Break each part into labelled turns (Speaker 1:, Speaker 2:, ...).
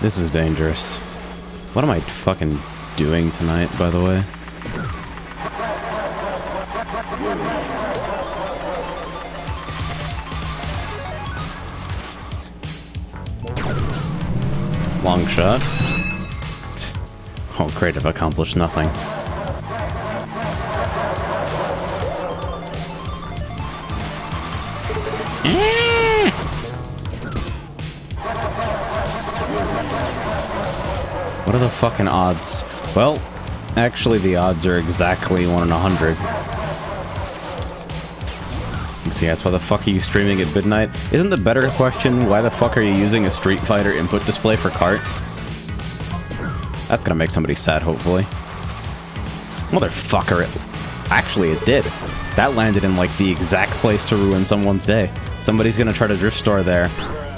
Speaker 1: This is dangerous. What am I fucking doing tonight, by the way? Long shot. Oh great, I've accomplished nothing. What are the fucking odds? Well, actually the odds are exactly 1 in 100. So yes, why the fuck are you streaming at midnight? Isn't the better question, why the fuck are you using a Street Fighter input display for Kart? That's gonna make somebody sad, hopefully. Motherfucker, actually it did. That landed in like the exact place to ruin someone's day. Somebody's gonna try to drift store there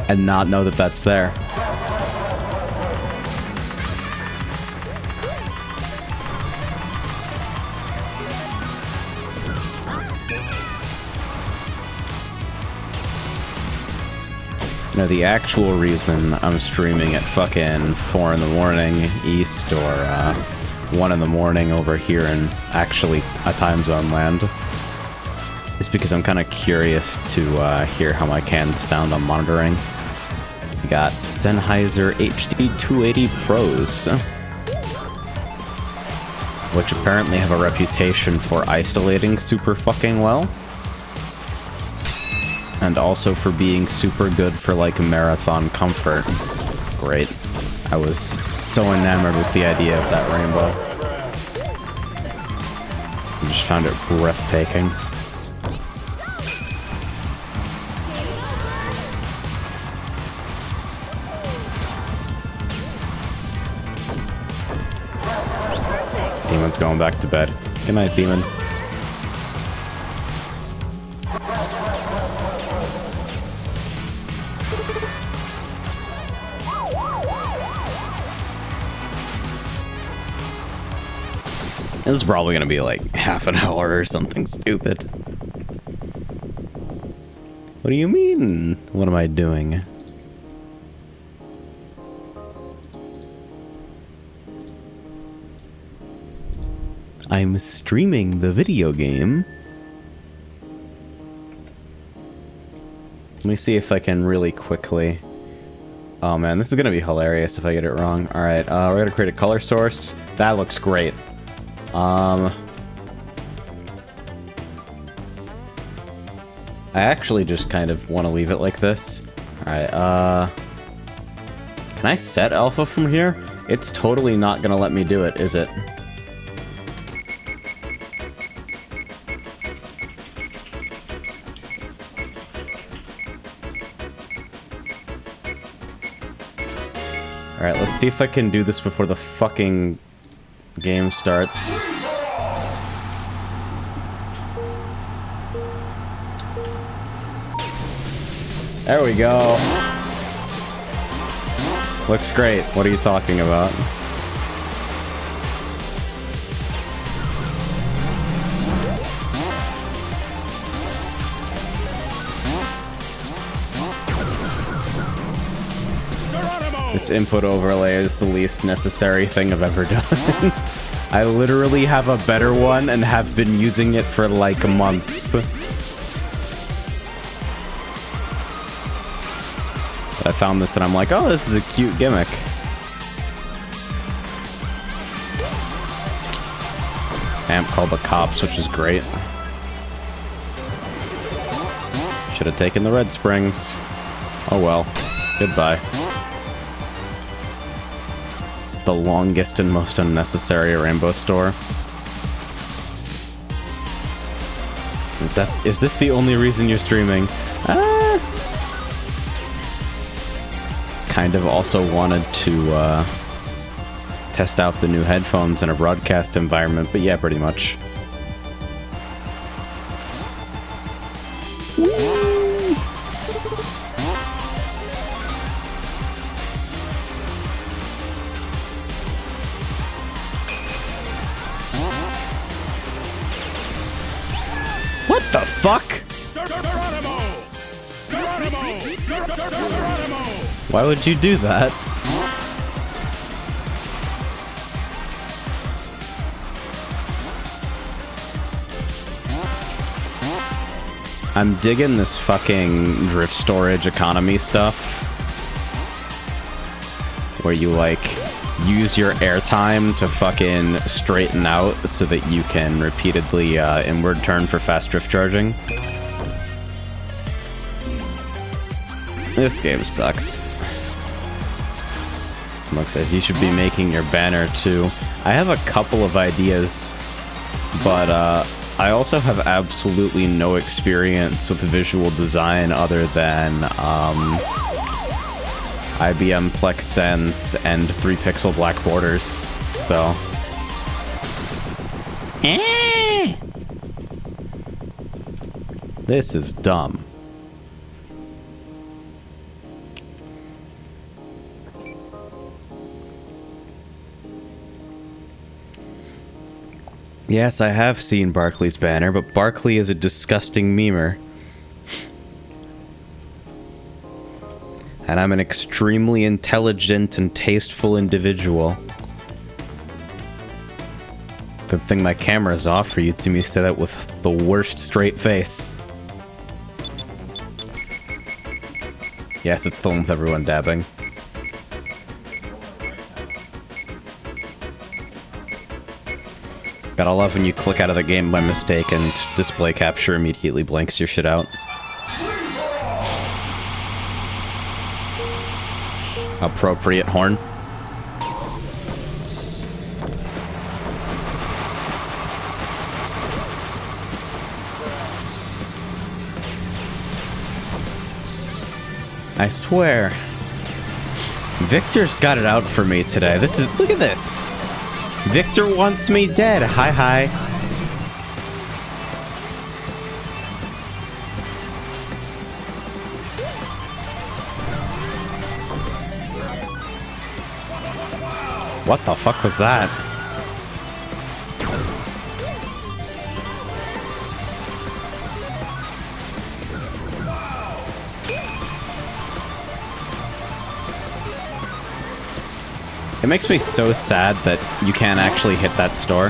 Speaker 1: and not know that that's there. No, the actual reason I'm streaming at fucking 4 in the morning East or 1 in the morning over here in actually a time zone land is because I'm kind of curious to hear how my cans sound on monitoring. We got Sennheiser HD 280 Pros, which apparently have a reputation for isolating super fucking well. And also for being super good for, like, marathon comfort. Great. I was so enamored with the idea of that rainbow. I just found it breathtaking. Demon's going back to bed. Good night, Demon. This is probably gonna be like half an hour or something stupid. What do you mean? What am I doing? I'm streaming the video game. Let me see if I can really quickly... Oh man, this is gonna be hilarious if I get it wrong. Alright, we're gonna create a color source. That looks great. I actually just kind of want to leave it like this. Alright, can I set alpha from here? It's totally not gonna let me do it, is it? Alright, let's see if I can do this before the fucking game starts. There we go. Looks great. What are you talking about? This input overlay is the least necessary thing I've ever done. I literally have a better one and have been using it for like months. I found this and I'm like, oh, this is a cute gimmick. Amp called the cops, which is great. Should have taken the red springs. Oh well. Goodbye. The longest and most unnecessary rainbow store. Is this the only reason you're streaming? Kind of also wanted to test out the new headphones in a broadcast environment, but yeah, pretty much. What the fuck? Why would you do that? I'm digging this fucking drift storage economy stuff. Where you, like, use your airtime to fucking straighten out so that you can repeatedly inward turn for fast drift charging. This game sucks. Looks says you should be making your banner too. I have a couple of ideas, but I also have absolutely no experience with visual design other than IBM Plex Sense and 3-pixel black borders, so... This is dumb. Yes, I have seen Barkley's banner, but Barkley is a disgusting memer. And I'm an extremely intelligent and tasteful individual. Good thing my camera's off for you to see me say that with the worst straight face. Yes, it's the one with everyone dabbing. Gotta love when you click out of the game by mistake and display capture immediately blanks your shit out. Appropriate horn. I swear. Victor's got it out for me today. This is... Look at this! Victor wants me dead. Hi, hi. What the fuck was that? It makes me so sad that you can't actually hit that store.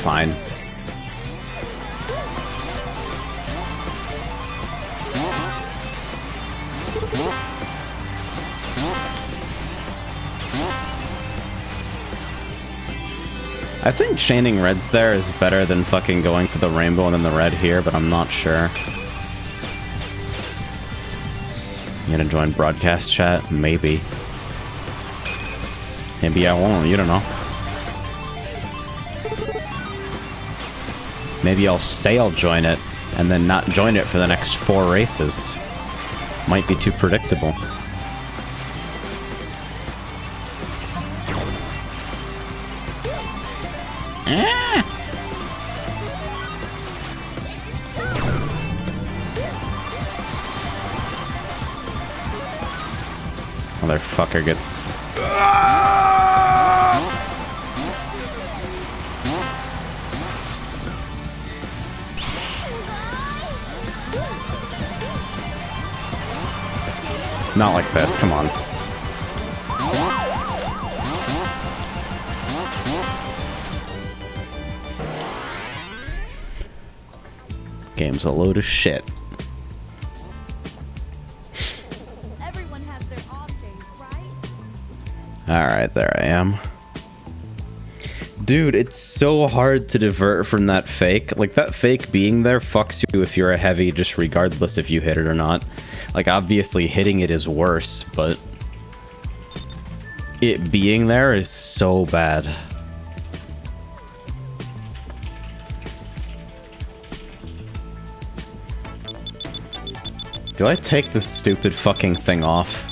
Speaker 1: Fine. I think chaining reds there is better than fucking going for the rainbow and then the red here, but I'm not sure. You gonna join broadcast chat? Maybe. Maybe I won't, you don't know. Maybe I'll say I'll join it, and then not join it for the next 4 races. Might be too predictable. Motherfucker gets... Not like this, come on. Game's a load of shit.
Speaker 2: Everyone has their off days, right?
Speaker 1: Alright, there I am. Dude, it's so hard to divert from that fake. Like, that fake being there fucks you if you're a heavy, just regardless if you hit it or not. Like, obviously hitting it is worse, but it being there is so bad. Do I take this stupid fucking thing off?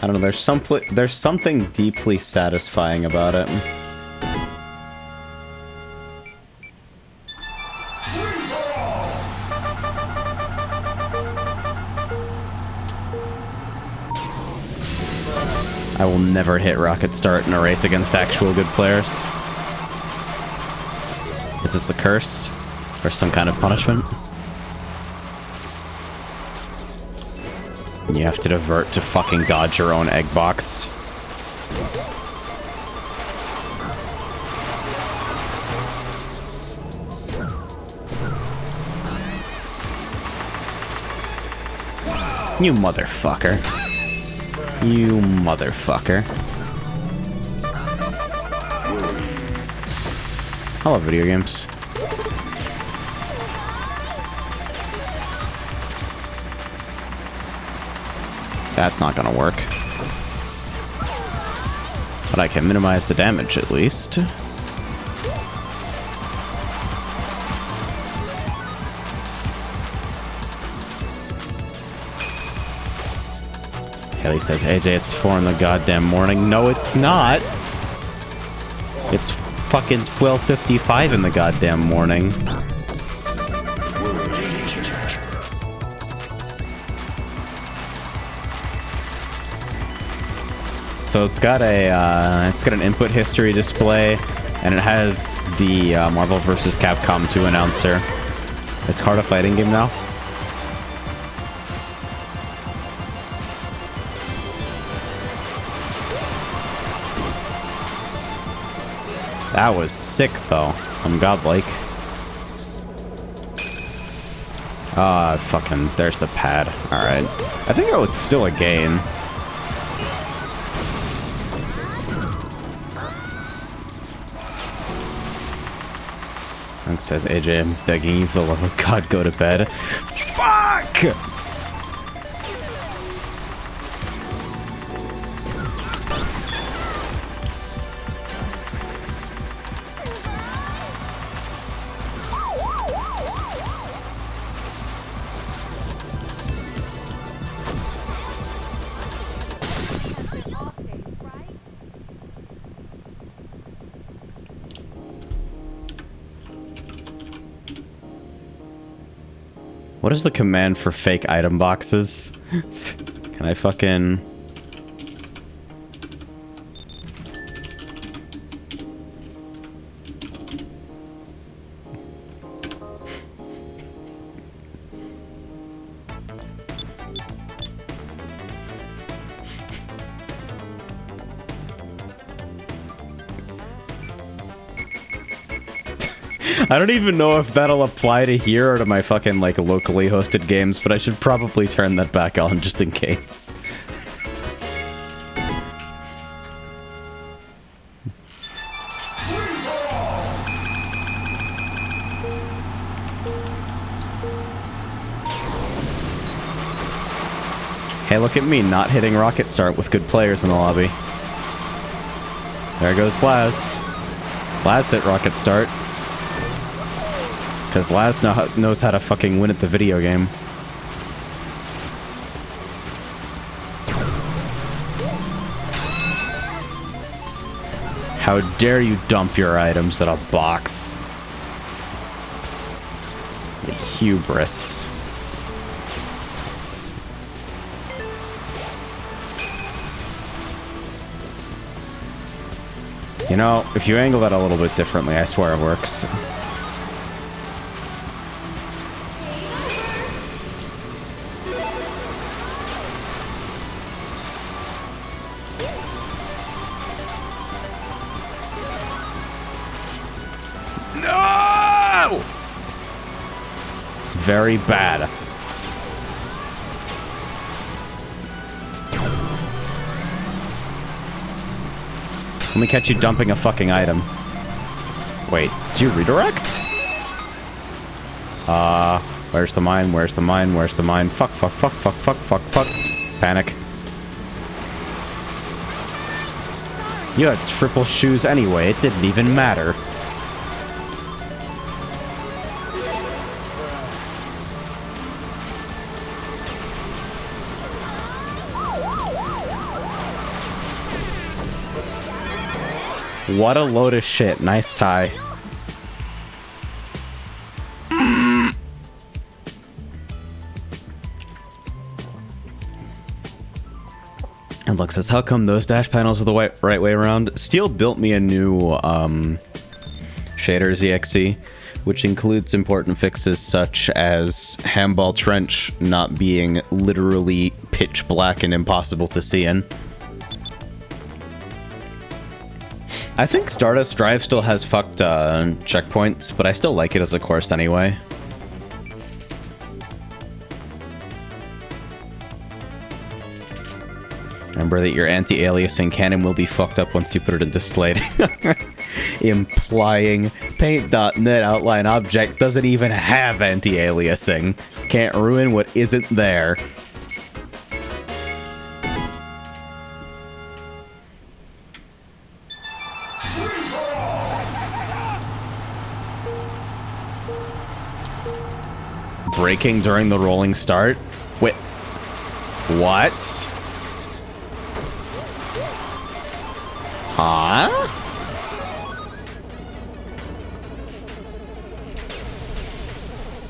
Speaker 1: I don't know, there's something deeply satisfying about it. I will never hit rocket start in a race against actual good players. Is this a curse? Or some kind of punishment? You have to divert to fucking dodge your own egg box. You motherfucker. You motherfucker. I love video games. That's not gonna work. But I can minimize the damage at least. Haley says, AJ, it's 4 in the goddamn morning. No, it's not. It's fucking 12:55 in the goddamn morning. So it's got an input history display, and it has the Marvel vs. Capcom 2 announcer. Is Kart a fighting game now? That was sick, though. I'm godlike. Fucking, there's the pad. Alright. I think that was still a gain. It says, AJ, I'm begging you for the love of God, go to bed. Fuck! What is the command for fake item boxes? Can I fucking... I don't even know if that'll apply to here or to my fucking, like, locally hosted games, but I should probably turn that back on just in case. Hey, look at me, not hitting rocket start with good players in the lobby. There goes Laz. Laz hit rocket start. Because Laz knows how to fucking win at the video game. How dare you dump your items in a box? The hubris. You know, if you angle that a little bit differently, I swear it works. No! Very bad. Let me catch you dumping a fucking item. Wait, did you redirect? Where's the mine? Where's the mine? Where's the mine? Fuck, fuck, fuck, fuck, fuck, fuck, fuck. Panic. You had triple shoes anyway, it didn't even matter. What a load of shit. Nice tie. And Lux says, how come those dash panels are the right way around? Steel built me a new shaders EXE, which includes important fixes such as Handball Trench not being literally pitch black and impossible to see in. I think Stardust Drive still has fucked checkpoints, but I still like it as a course anyway. Remember that your anti-aliasing cannon will be fucked up once you put it into slate. Implying Paint.net outline object doesn't even have anti-aliasing. Can't ruin what isn't there. Braking during the rolling start? Wait. What? Huh?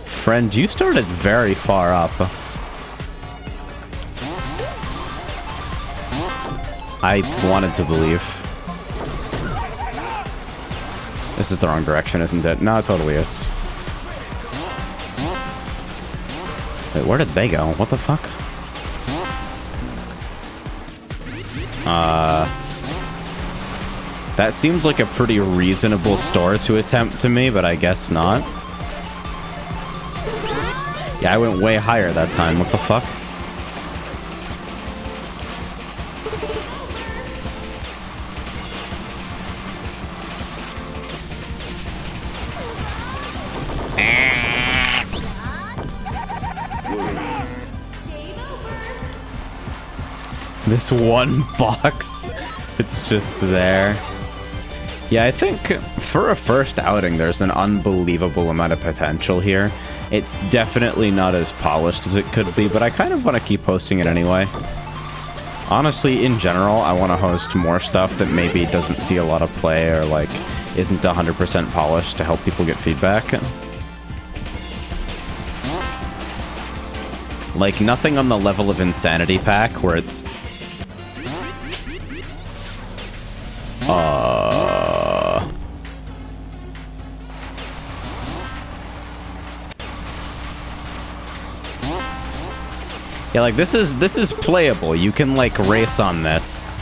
Speaker 1: Friend, you started very far up. I wanted to believe. This is the wrong direction, isn't it? No, it totally is. Wait, where did they go? What the fuck? That seems like a pretty reasonable store to attempt to me, but I guess not. Yeah, I went way higher that time. What the fuck? This one box, it's just there. Yeah, I think for a first outing, there's an unbelievable amount of potential here. It's definitely not as polished as it could be, but I kind of want to keep hosting it anyway. Honestly, in general, I want to host more stuff that maybe doesn't see a lot of play or, like, isn't 100% polished to help people get feedback. Like, nothing on the level of Insanity Pack where it's... Yeah, like, this is playable. You can, like, race on this,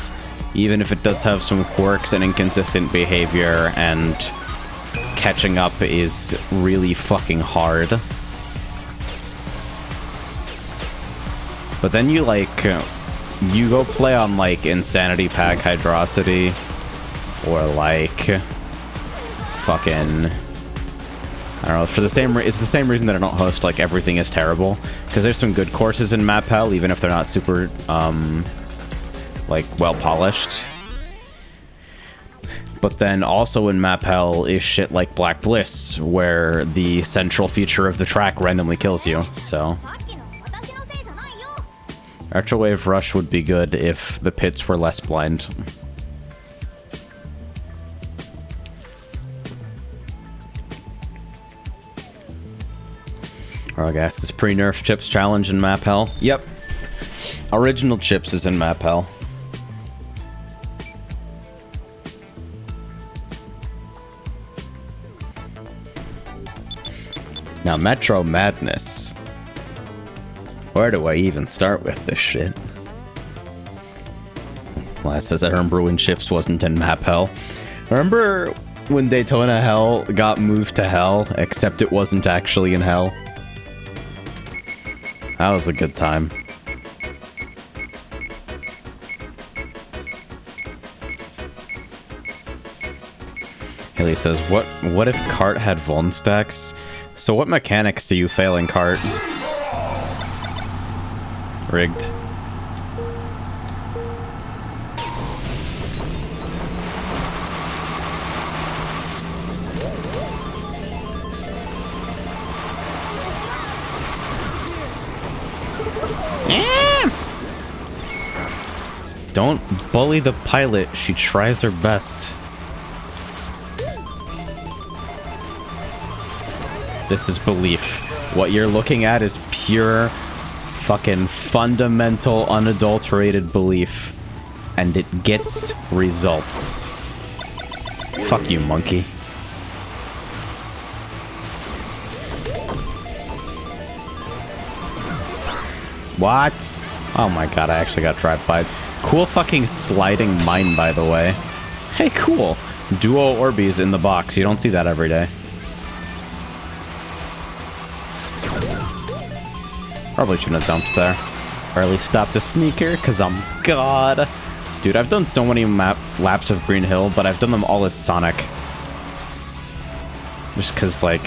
Speaker 1: even if it does have some quirks and inconsistent behavior, and catching up is really fucking hard. But then you, like, you go play on, like, Insanity Pack Hydrosity, or, like, fucking... I don't know, for the same it's the same reason that I don't host, like, Everything is Terrible, because there's some good courses in Map Hell, even if they're not super, like, well-polished. But then also in Map Hell is shit like Black Bliss, where the central feature of the track randomly kills you, so... Retrowave Rush would be good if the pits were less blind. Oh, I guess this pre-nerf chips challenge in Map Hell. Yep. Original chips is in Map Hell. Now, Metro Madness. Where do I even start with this shit? Last says I remember when chips wasn't in Map Hell. Remember when Daytona Hell got moved to Hell, except it wasn't actually in Hell? That was a good time. Haley says, what if Kart had Vuln stacks? So what mechanics do you fail in Kart? Rigged. Don't bully the pilot. She tries her best. This is belief. What you're looking at is pure, fucking fundamental, unadulterated belief. and it gets results. Fuck you, monkey. What? Oh my god, I actually got drive-by. Cool fucking sliding mine, by the way. Hey, cool. Duo Orbeez in the box. You don't see that every day. Probably shouldn't have dumped there. Or at least stopped a sneaker, because I'm god. Dude, I've done so many laps of Green Hill, but I've done them all as Sonic. Just because, like,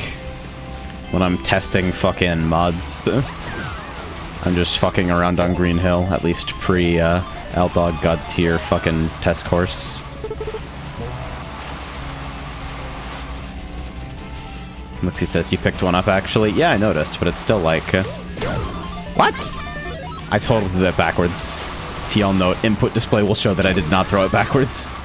Speaker 1: when I'm testing fucking mods, I'm just fucking around on Green Hill, at least pre-L-Dog God tier fucking test course. Lexi says you picked one up, actually. Yeah, I noticed, but it's still like... What? I totally threw that backwards. TL note, input display will show that I did not throw it backwards.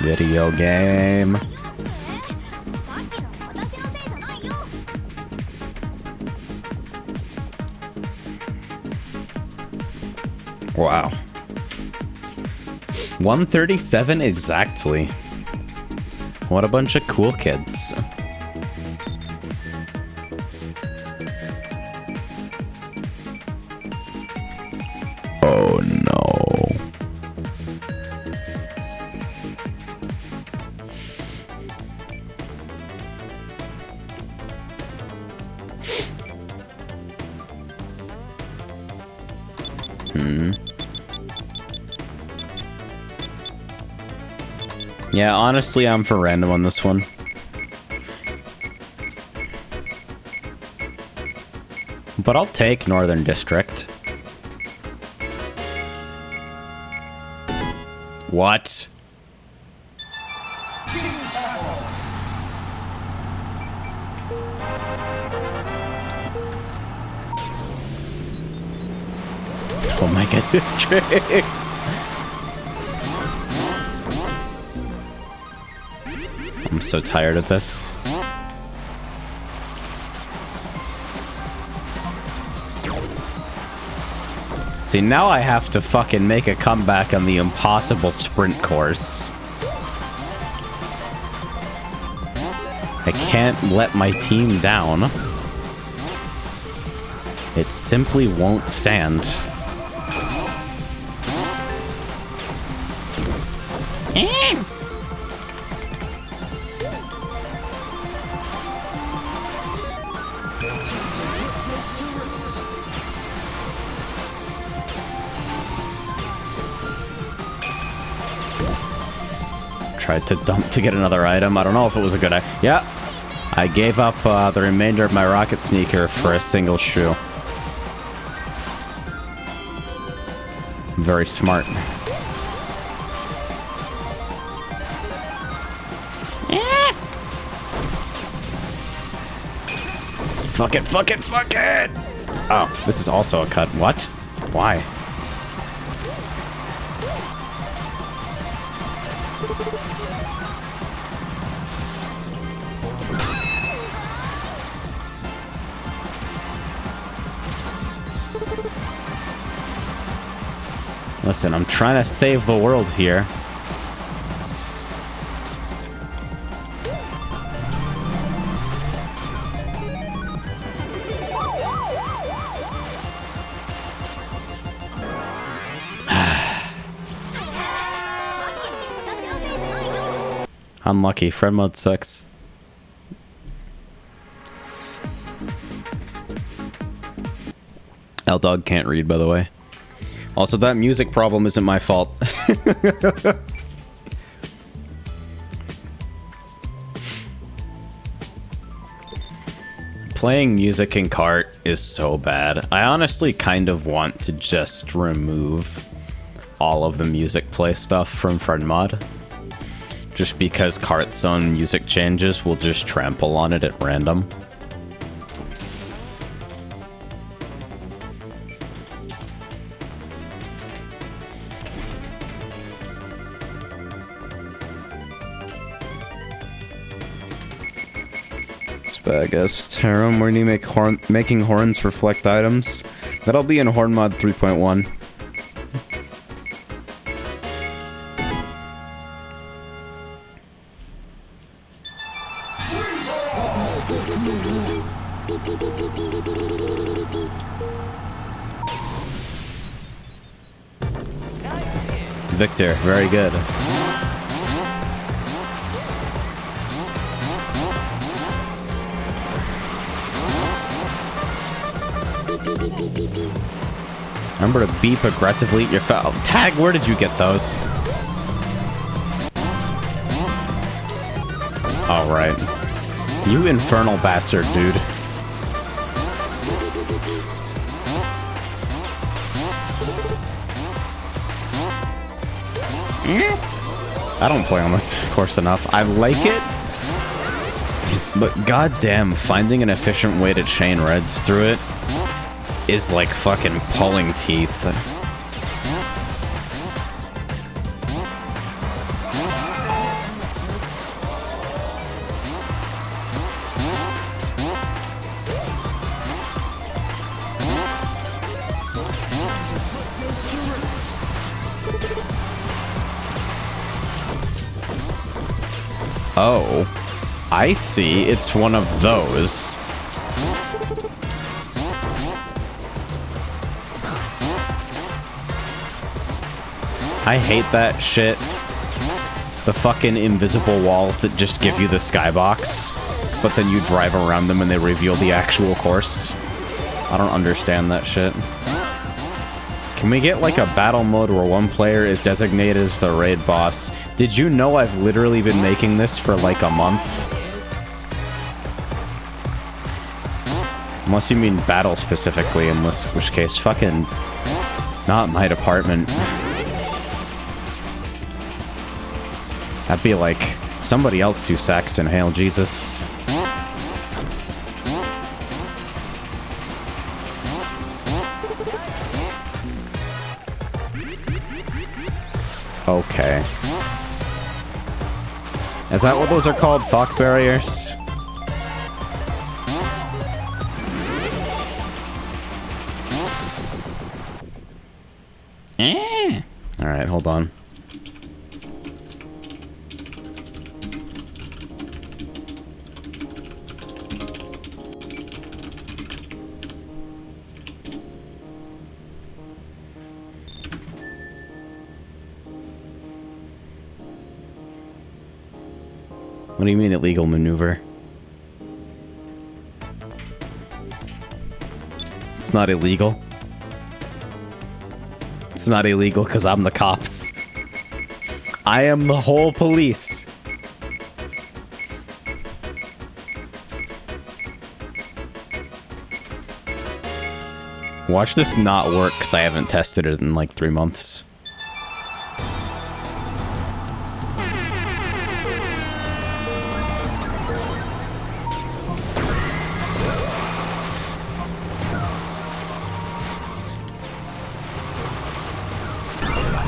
Speaker 1: Video game. Wow. 137 exactly. What a bunch of cool kids. Oh no. Yeah, honestly, I'm for random on this one. But I'll take Northern District. What? Oh my god, districts! I'm so tired of this. See, now I have to fucking make a comeback on the impossible sprint course. I can't let my team down. It simply won't stand. Tried to dump to get another item. I don't know if it was a good idea. Yeah, I gave up the remainder of my rocket sneaker for a single shoe. Very smart. Fuck it, fuck it, fuck it! Oh, this is also a cut. What? Why? Listen, I'm trying to save the world here. Unlucky. Friend mode sucks. L-Dog can't read, by the way. Also, that music problem isn't my fault. Playing music in Kart is so bad. I honestly kind of want to just remove all of the music play stuff from friend mod. Just because Kart's own music changes will just trample on it at random. Spagus. Harem, where do you make making horns reflect items? That'll be in Horn Mod 3.1. Victor, very good. Remember to beep aggressively at your foul. Tag, where did you get those? Alright. You infernal bastard, dude. I don't play on this course enough. I like it, but goddamn, finding an efficient way to chain reds through it is like fucking pulling teeth. Oh, I see. It's one of those. I hate that shit. The fucking invisible walls that just give you the skybox, but then you drive around them and they reveal the actual course. I don't understand that shit. Can we get like a battle mode where one player is designated as the raid boss? Did you know I've literally been making this for like a month? Unless you mean battle specifically, in which case, fucking not my department. That'd be like somebody else do Saxton, hail Jesus. Okay. Is that what those are called? Thought barriers? Alright, hold on. What do you mean illegal maneuver? It's not illegal. It's not illegal because I'm the cops. I am the whole police. Watch this not work because I haven't tested it in like 3 months.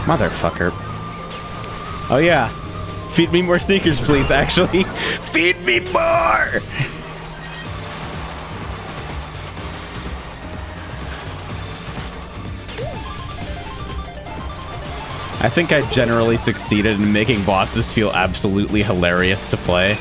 Speaker 1: Motherfucker. Oh yeah. Feed me more sneakers, please, actually. Feed me more! I think I generally succeeded in making bosses feel absolutely hilarious to play.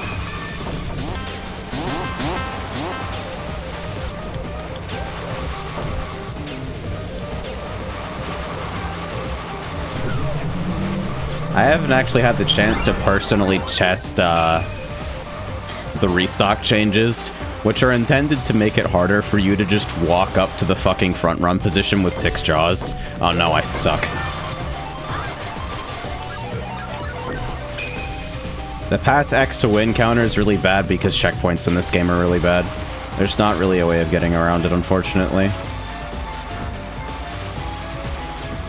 Speaker 1: I haven't actually had the chance to personally test the restock changes, which are intended to make it harder for you to just walk up to the fucking front run position with 6 jaws. Oh no, I suck. The pass X to win counter is really bad because checkpoints in this game are really bad. There's not really a way of getting around it, unfortunately.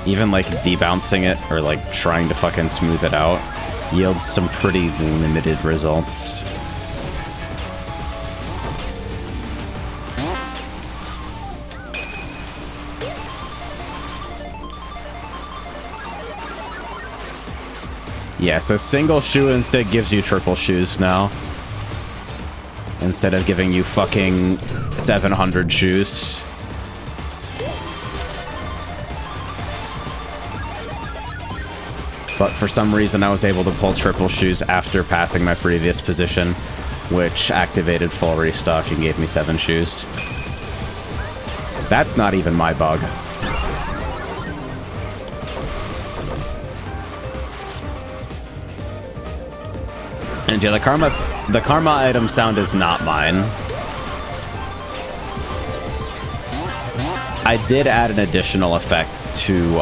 Speaker 1: Even like debouncing it or like trying to fucking smooth it out yields some pretty limited results. Yeah, so single shoe instead gives you triple shoes now. instead of giving you fucking 700 shoes. But for some reason, I was able to pull triple shoes after passing my previous position, which activated full restock and gave me 7 shoes. That's not even my bug. And yeah, the karma item sound is not mine. I did add an additional effect to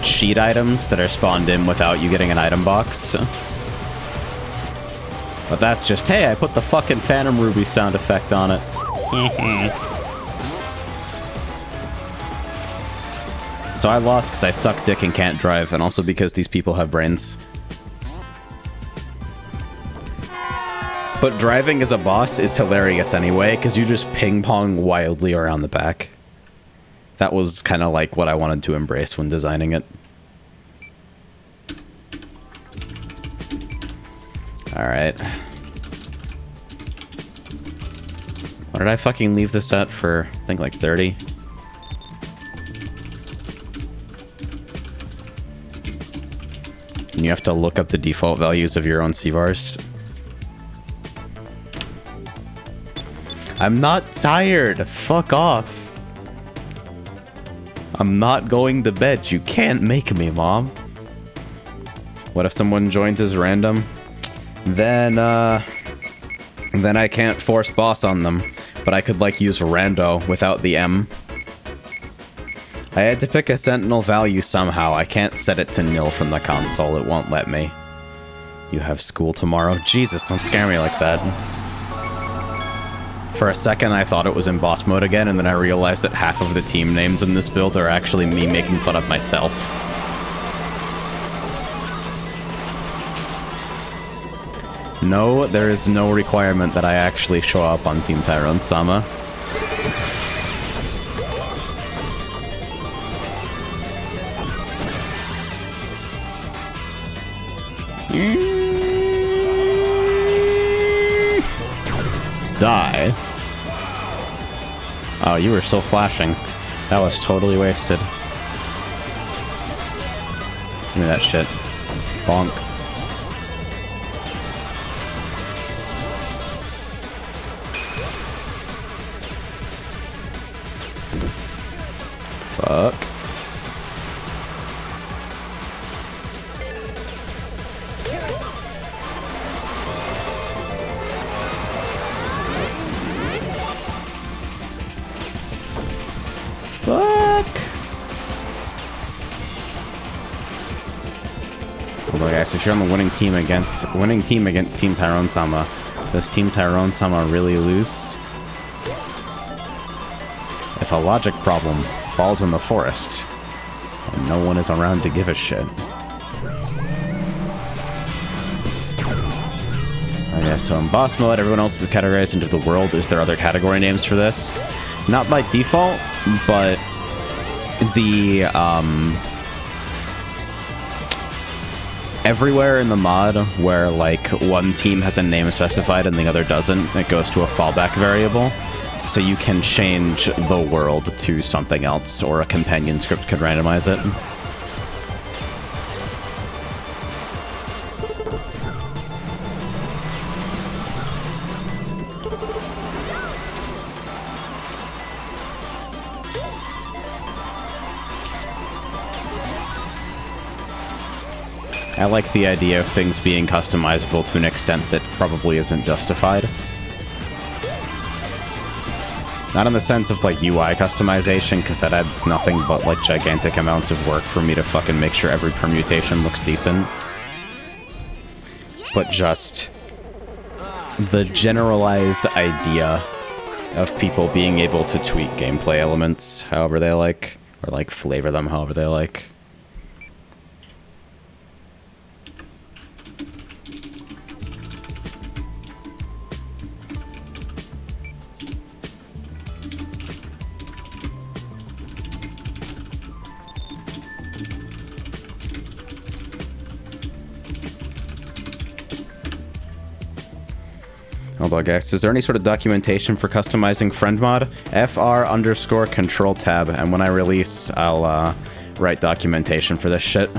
Speaker 1: cheat items that are spawned in without you getting an item box. But that's just, hey, I put the fucking Phantom Ruby sound effect on it. So I lost because I suck dick and can't drive, and also because these people have brains. But driving as a boss is hilarious anyway, because you just ping-pong wildly around the back. That was kind of like what I wanted to embrace when designing it. Alright. What did I fucking leave this at for? I think like 30? And you have to look up the default values of your own C-bars. I'm not tired. Fuck off. I'm not going to bed. You can't make me, Mom. What if someone joins as random? Then I can't force boss on them. But I could, like, use rando without the M. I had to pick a sentinel value somehow. I can't set it to nil from the console. It won't let me. You have school tomorrow? Jesus, don't scare me like that. For a second, I thought it was in boss mode again, and then I realized that half of the team names in this build are actually me making fun of myself. No, there is no requirement that I actually show up on Team Tyrone-sama. Die. Oh, you were still flashing. That was totally wasted. Give me that shit. Bonk. Fuck. Although, guys, if you're on the winning team against Team Tyrone-sama, does Team Tyrone-sama really lose? If a logic problem falls in the forest, and no one is around to give a shit. Okay, so in boss mode, everyone else is categorized into the world. Is there other category names for this? Not by default, but the, everywhere in the mod where, like, one team has a name specified and the other doesn't, it goes to a fallback variable. So you can change the world to something else, or a companion script could randomize it. I like the idea of things being customizable to an extent that probably isn't justified. Not in the sense of, like, UI customization, because that adds nothing but, like, gigantic amounts of work for me to fucking make sure every permutation looks decent. But just the generalized idea of people being able to tweak gameplay elements however they like, or, like, flavor them however they like. Hold on, guys. Is there any sort of documentation for customizing friend mod? FR_control tab, and when I release, I'll write documentation for this shit.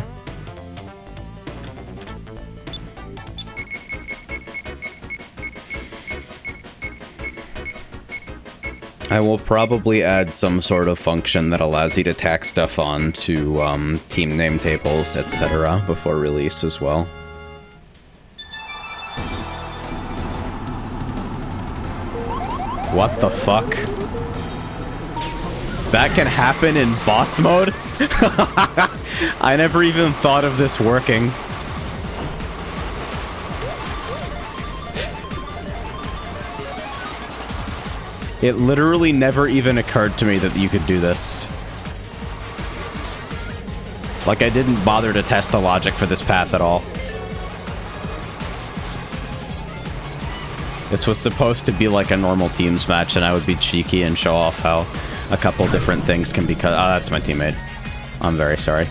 Speaker 1: I will probably add some sort of function that allows you to tack stuff on to team name tables, etc. before release as well. What the fuck? That can happen in boss mode? I never even thought of this working. It literally never even occurred to me that you could do this. Like, I didn't bother to test the logic for this path at all. This was supposed to be like a normal teams match, and I would be cheeky and show off how a couple different things can be cut. Oh, that's my teammate. I'm very sorry.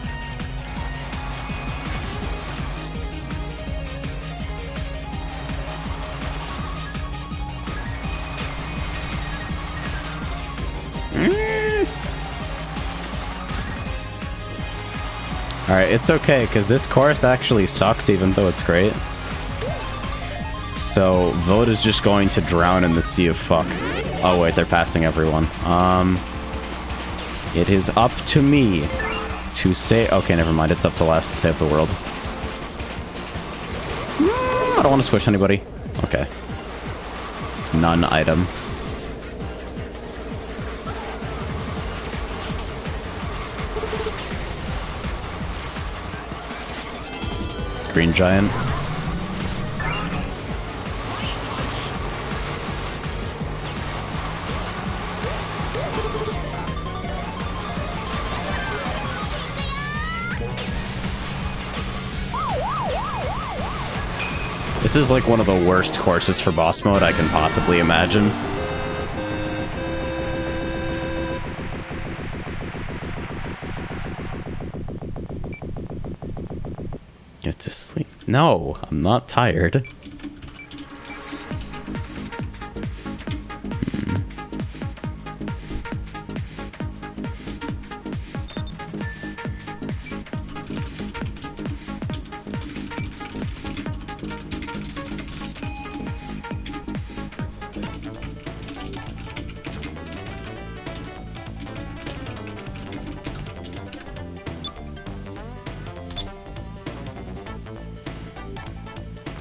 Speaker 1: Alright, it's okay, because this course actually sucks, even though it's great. So, Vote is just going to drown in the sea of fuck. Oh wait, they're passing everyone. It is up to me to say... Okay, never mind, it's up to last to save the world. I don't want to squish anybody. Okay. None item. Green Giant. This is like one of the worst courses for boss mode I can possibly imagine. Get to sleep. No, I'm not tired.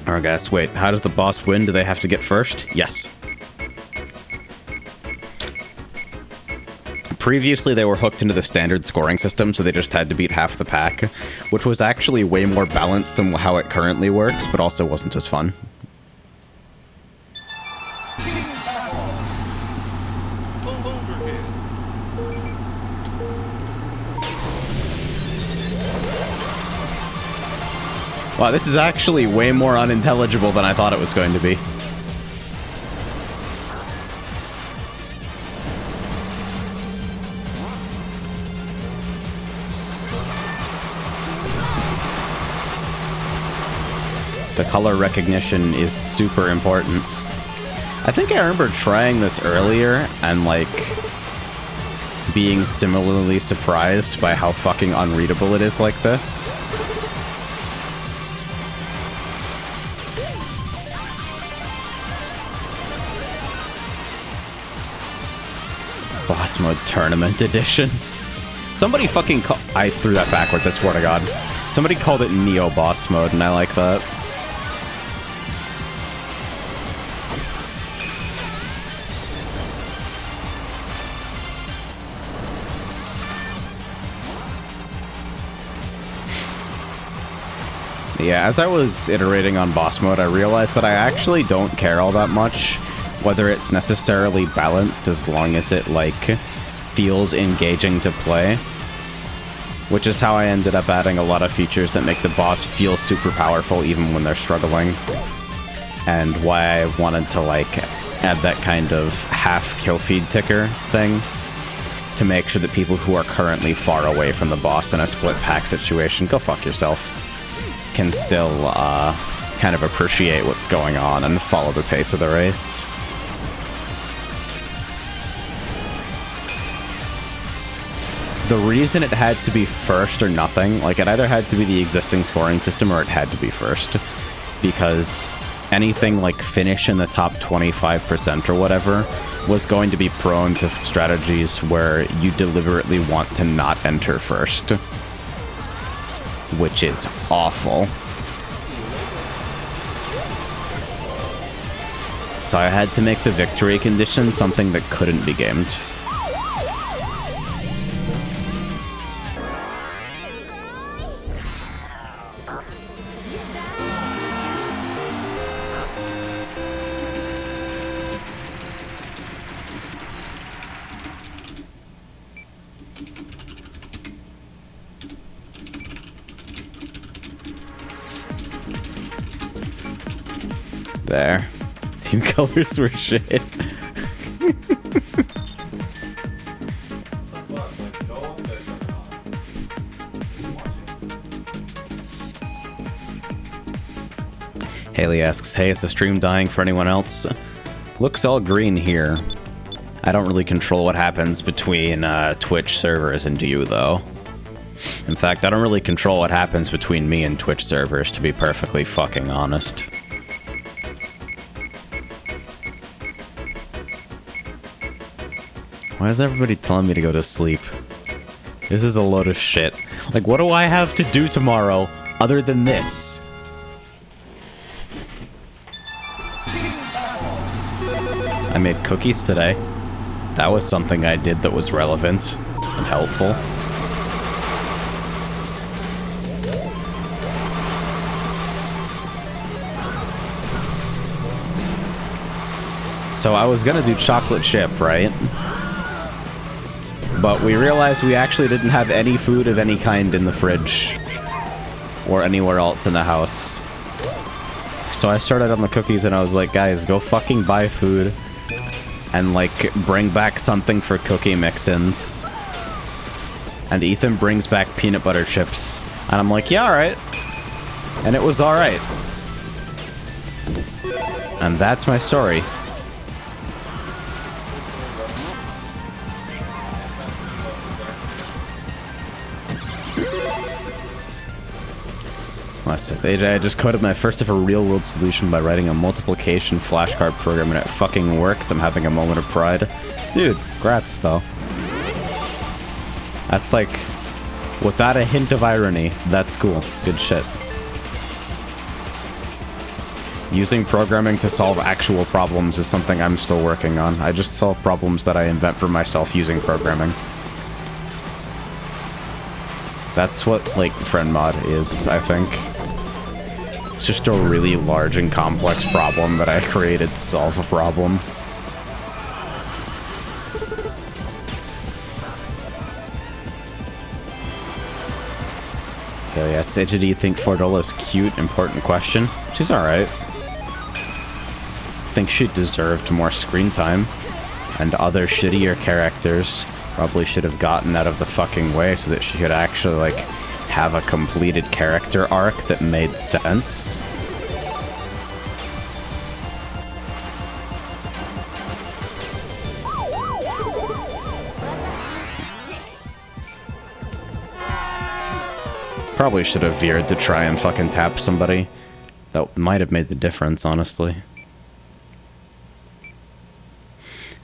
Speaker 1: Alright guys, wait, how does the boss win? Do they have to get first? Yes. Previously they were hooked into the standard scoring system, so they just had to beat half the pack, which was actually way more balanced than how it currently works, but also wasn't as fun. Wow, this is actually way more unintelligible than I thought it was going to be. The color recognition is super important. I think I remember trying this earlier and, like, being similarly surprised by how fucking unreadable it is like this. Boss Mode Tournament Edition. Somebody fucking I threw that backwards, I swear to God. Somebody called it Neo Boss Mode, and I like that. Yeah, as I was iterating on boss mode, I realized that I actually don't care all that much whether it's necessarily balanced as long as it, like, feels engaging to play. Which is how I ended up adding a lot of features that make the boss feel super powerful even when they're struggling. And why I wanted to, like, add that kind of half kill feed ticker thing to make sure that people who are currently far away from the boss in a split pack situation, go fuck yourself, can still kind of appreciate what's going on and follow the pace of the race. The reason it had to be first or nothing, like it either had to be the existing scoring system or it had to be first, because anything like finish in the top 25% or whatever was going to be prone to strategies where you deliberately want to not enter first, which is awful. So I had to make the victory condition something that couldn't be gamed. There. Team colors were shit. Haley asks, hey, is the stream dying for anyone else? Looks all green here. I don't really control what happens between Twitch servers and you, though. In fact, I don't really control what happens between me and Twitch servers, to be perfectly fucking honest. Why is everybody telling me to go to sleep? This is a load of shit. Like, what do I have to do tomorrow other than this? I made cookies today. That was something I did that was relevant and helpful. So I was gonna do chocolate chip, right? But we realized we actually didn't have any food of any kind in the fridge. Or anywhere else in the house. So I started on the cookies and I was like, guys, go fucking buy food. And like, bring back something for cookie mix-ins. And Ethan brings back peanut butter chips. And I'm like, yeah, alright. And it was alright. And that's my story. AJ, I just coded my first ever real-world solution by writing a multiplication flashcard program, and it fucking works. I'm having a moment of pride. Dude, grats, though. That's like, without a hint of irony, that's cool. Good shit. Using programming to solve actual problems is something I'm still working on. I just solve problems that I invent for myself using programming. That's what, like, friend mod is, I think. It's just a really large and complex problem that I created to solve a problem. Hell yeah, Sage, do you think Fordola's cute? Important question. She's alright. I think she deserved more screen time. And other shittier characters probably should have gotten out of the fucking way so that she could actually, like, have a completed character arc that made sense. Probably should have veered to try and fucking tap somebody. That might have made the difference, honestly.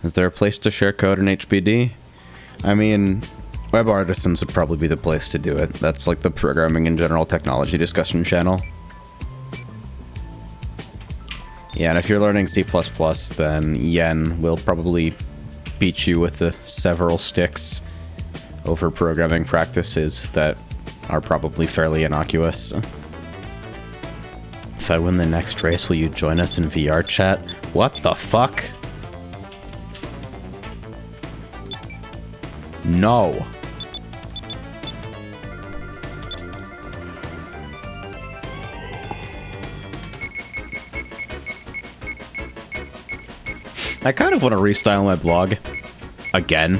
Speaker 1: Is there a place to share code in HBD? I mean, Web Artisans would probably be the place to do it. That's like the programming and general technology discussion channel. Yeah, and if you're learning C++, then Yen will probably beat you with the several sticks over programming practices that are probably fairly innocuous. If I win the next race, will you join us in VR chat? What the fuck? No. I kind of want to restyle my blog. Again.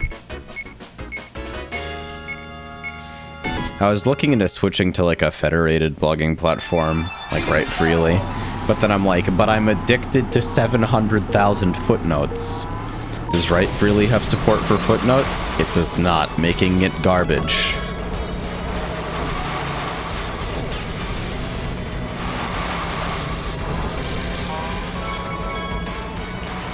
Speaker 1: I was looking into switching to like a federated blogging platform, like Write Freely, But then I'm like, but I'm addicted to 700,000 footnotes. Does Write Freely have support for footnotes? It does not, making it garbage.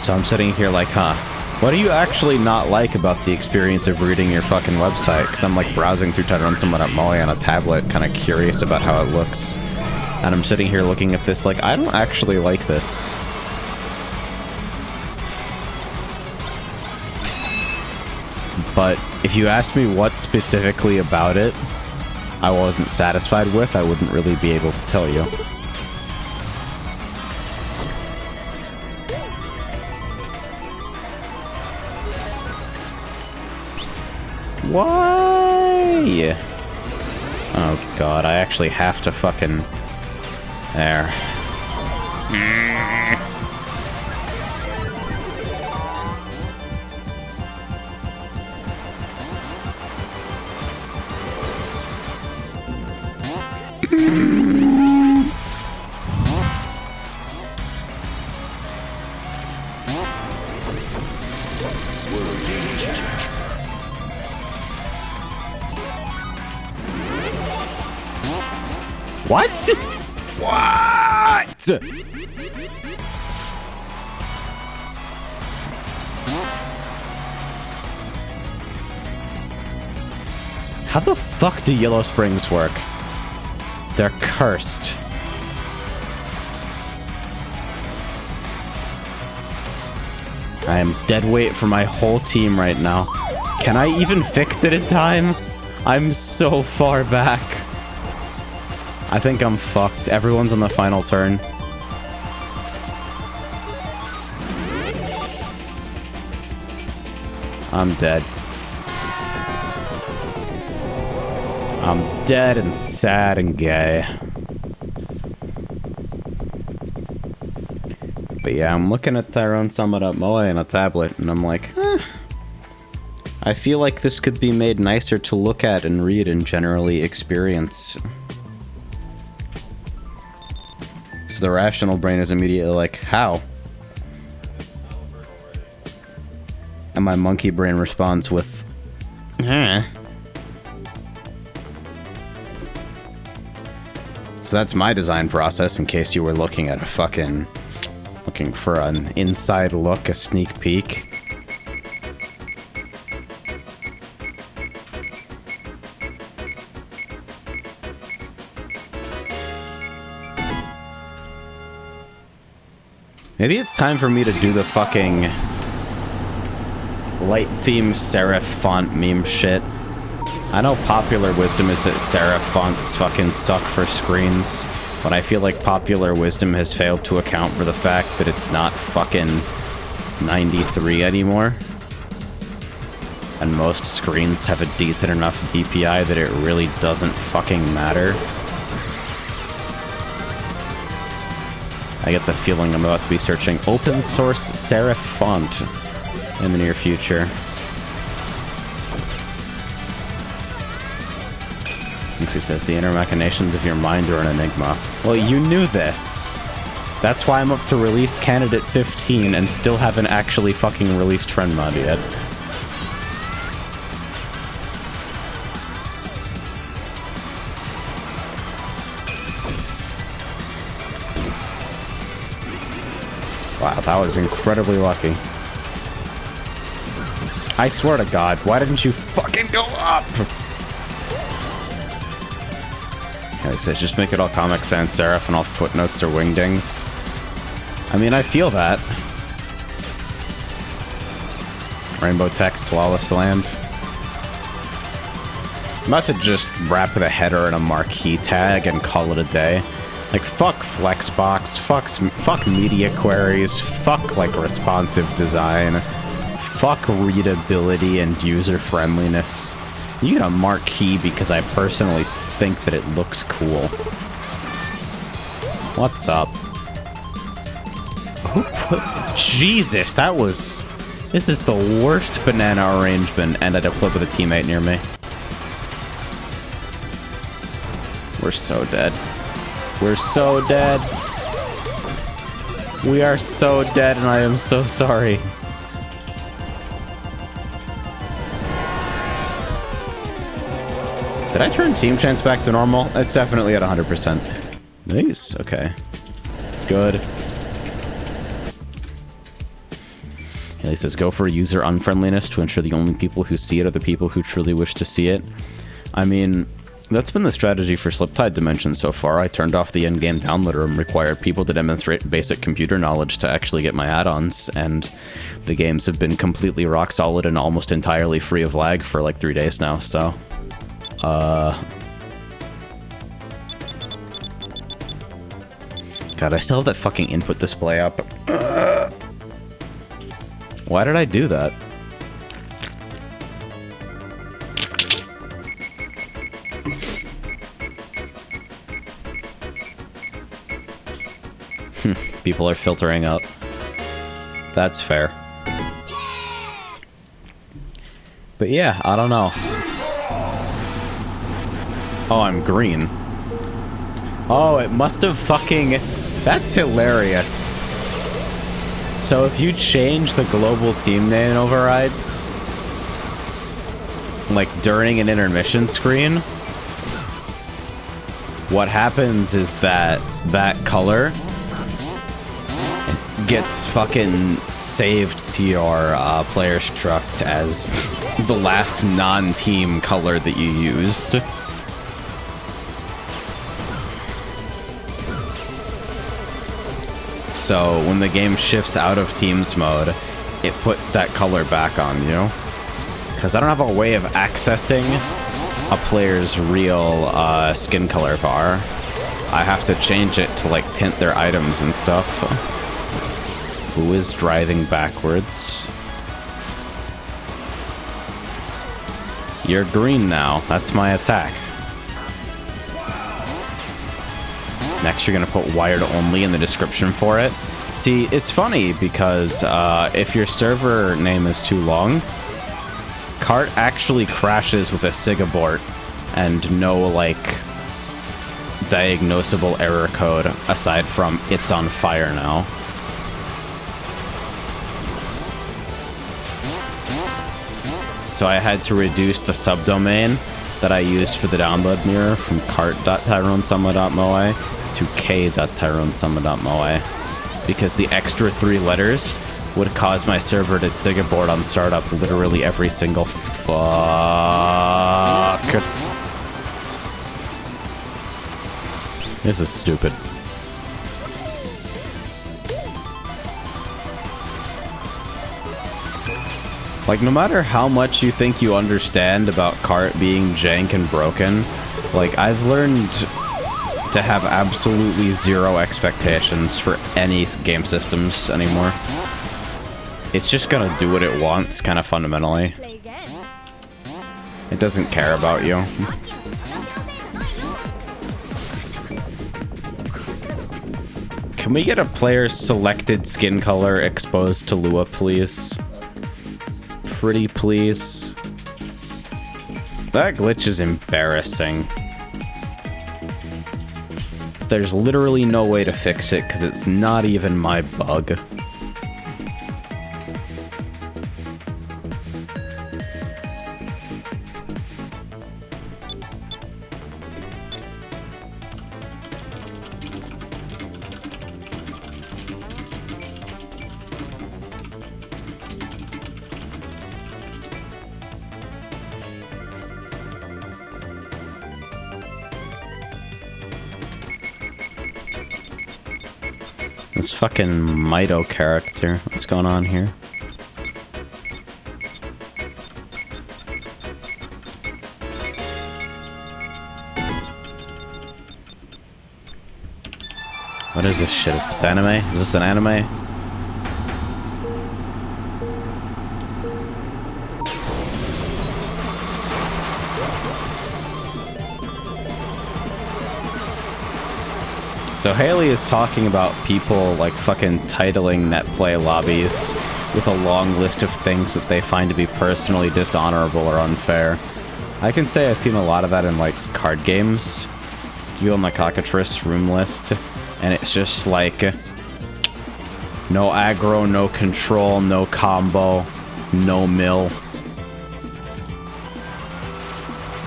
Speaker 1: So I'm sitting here like, huh, what do you actually not like about the experience of reading your fucking website? Because I'm like browsing through trying to run someone at Molly on a tablet, kind of curious about how it looks. And I'm sitting here looking at this like, I don't actually like this. But if you asked me what specifically about it I wasn't satisfied with, I wouldn't really be able to tell you. Why? Oh god, I actually have to fucking... There. What? What? How the fuck do Yellow Springs work? They're cursed. I am dead weight for my whole team right now. Can I even fix it in time? I'm so far back. I think I'm fucked. Everyone's on the final turn. I'm dead. I'm dead and sad and gay. But yeah, I'm looking at Tyrone Summit up Moe on a tablet, and I'm like, I feel like this could be made nicer to look at and read and generally experience. So the rational brain is immediately like, how? And my monkey brain responds with, huh? So that's my design process, in case you were looking at a fucking... looking for an inside look, a sneak peek. Maybe it's time for me to do the fucking light theme serif font meme shit. I know popular wisdom is that serif fonts fucking suck for screens, but I feel like popular wisdom has failed to account for the fact that it's not fucking 93 anymore. And most screens have a decent enough DPI that it really doesn't fucking matter. I get the feeling I'm about to be searching open source serif font in the near future. He says the inner machinations of your mind are an enigma. Well, you knew this. That's why I'm up to release candidate 15 and still haven't actually fucking released trend mod yet. Wow, that was incredibly lucky. I swear to God, why didn't you fucking go up? He says, just make it all Comic Sans serif and all footnotes are wingdings. I mean, I feel that. Rainbow text, lawless land. I'm about to just wrap the header in a marquee tag and call it a day. Like, fuck Flexbox, fuck media queries, fuck, like, responsive design, fuck readability and user-friendliness. You get a marquee because I personally think that it looks cool. What's up? Jesus, that was... This is the worst banana arrangement, and I had a flip with a teammate near me. We're so dead. We're so dead. We are so dead, and I am so sorry. Did I turn team chance back to normal? It's definitely at 100%. Nice. Okay. Good. He says, go for user unfriendliness to ensure the only people who see it are the people who truly wish to see it. I mean, that's been the strategy for Sliptide Dimension so far. I turned off the in-game downloader and required people to demonstrate basic computer knowledge to actually get my add-ons, and the games have been completely rock solid and almost entirely free of lag for like 3 days now, so... God, I still have that fucking input display up. Why did I do that? People are filtering out. That's fair. But yeah, I don't know. Oh, I'm green. Oh, it must have fucking... That's hilarious. So if you change the global team name overrides, like during an intermission screen, what happens is that that color gets fucking saved to your player's struct as the last non-team color that you used. So when the game shifts out of teams mode, it puts that color back on you. Because I don't have a way of accessing a player's real skin color bar. I have to change it to like tint their items and stuff. Who is driving backwards? You're green now. That's my attack. Next, you're going to put wired only in the description for it. See, it's funny because if your server name is too long, Kart actually crashes with a SIG abort and no, like, diagnosable error code aside from it's on fire now. So I had to reduce the subdomain that I used for the download mirror from cart.tyronesumma.moe to k.tyronesumma.moe because the extra 3 letters would cause my server to SIG abort on startup literally every single fuck. This is stupid. Like, no matter how much you think you understand about Kart being jank and broken, like, I've learned to have absolutely zero expectations for any game systems anymore. It's just gonna do what it wants, kind of fundamentally. It doesn't care about you. Can we get a player's selected skin color exposed to Lua, please? Pretty please. That glitch is embarrassing. There's literally no way to fix it because it's not even my bug. This fucking Mito character. What's going on here? What is this shit? Is this anime? Is this an anime? So Haley is talking about people like fucking titling netplay lobbies with a long list of things that they find to be personally dishonorable or unfair. I can say I've seen a lot of that in like card games. You go on the Cockatrice room list, and it's just like No aggro, no control, no combo, no mill.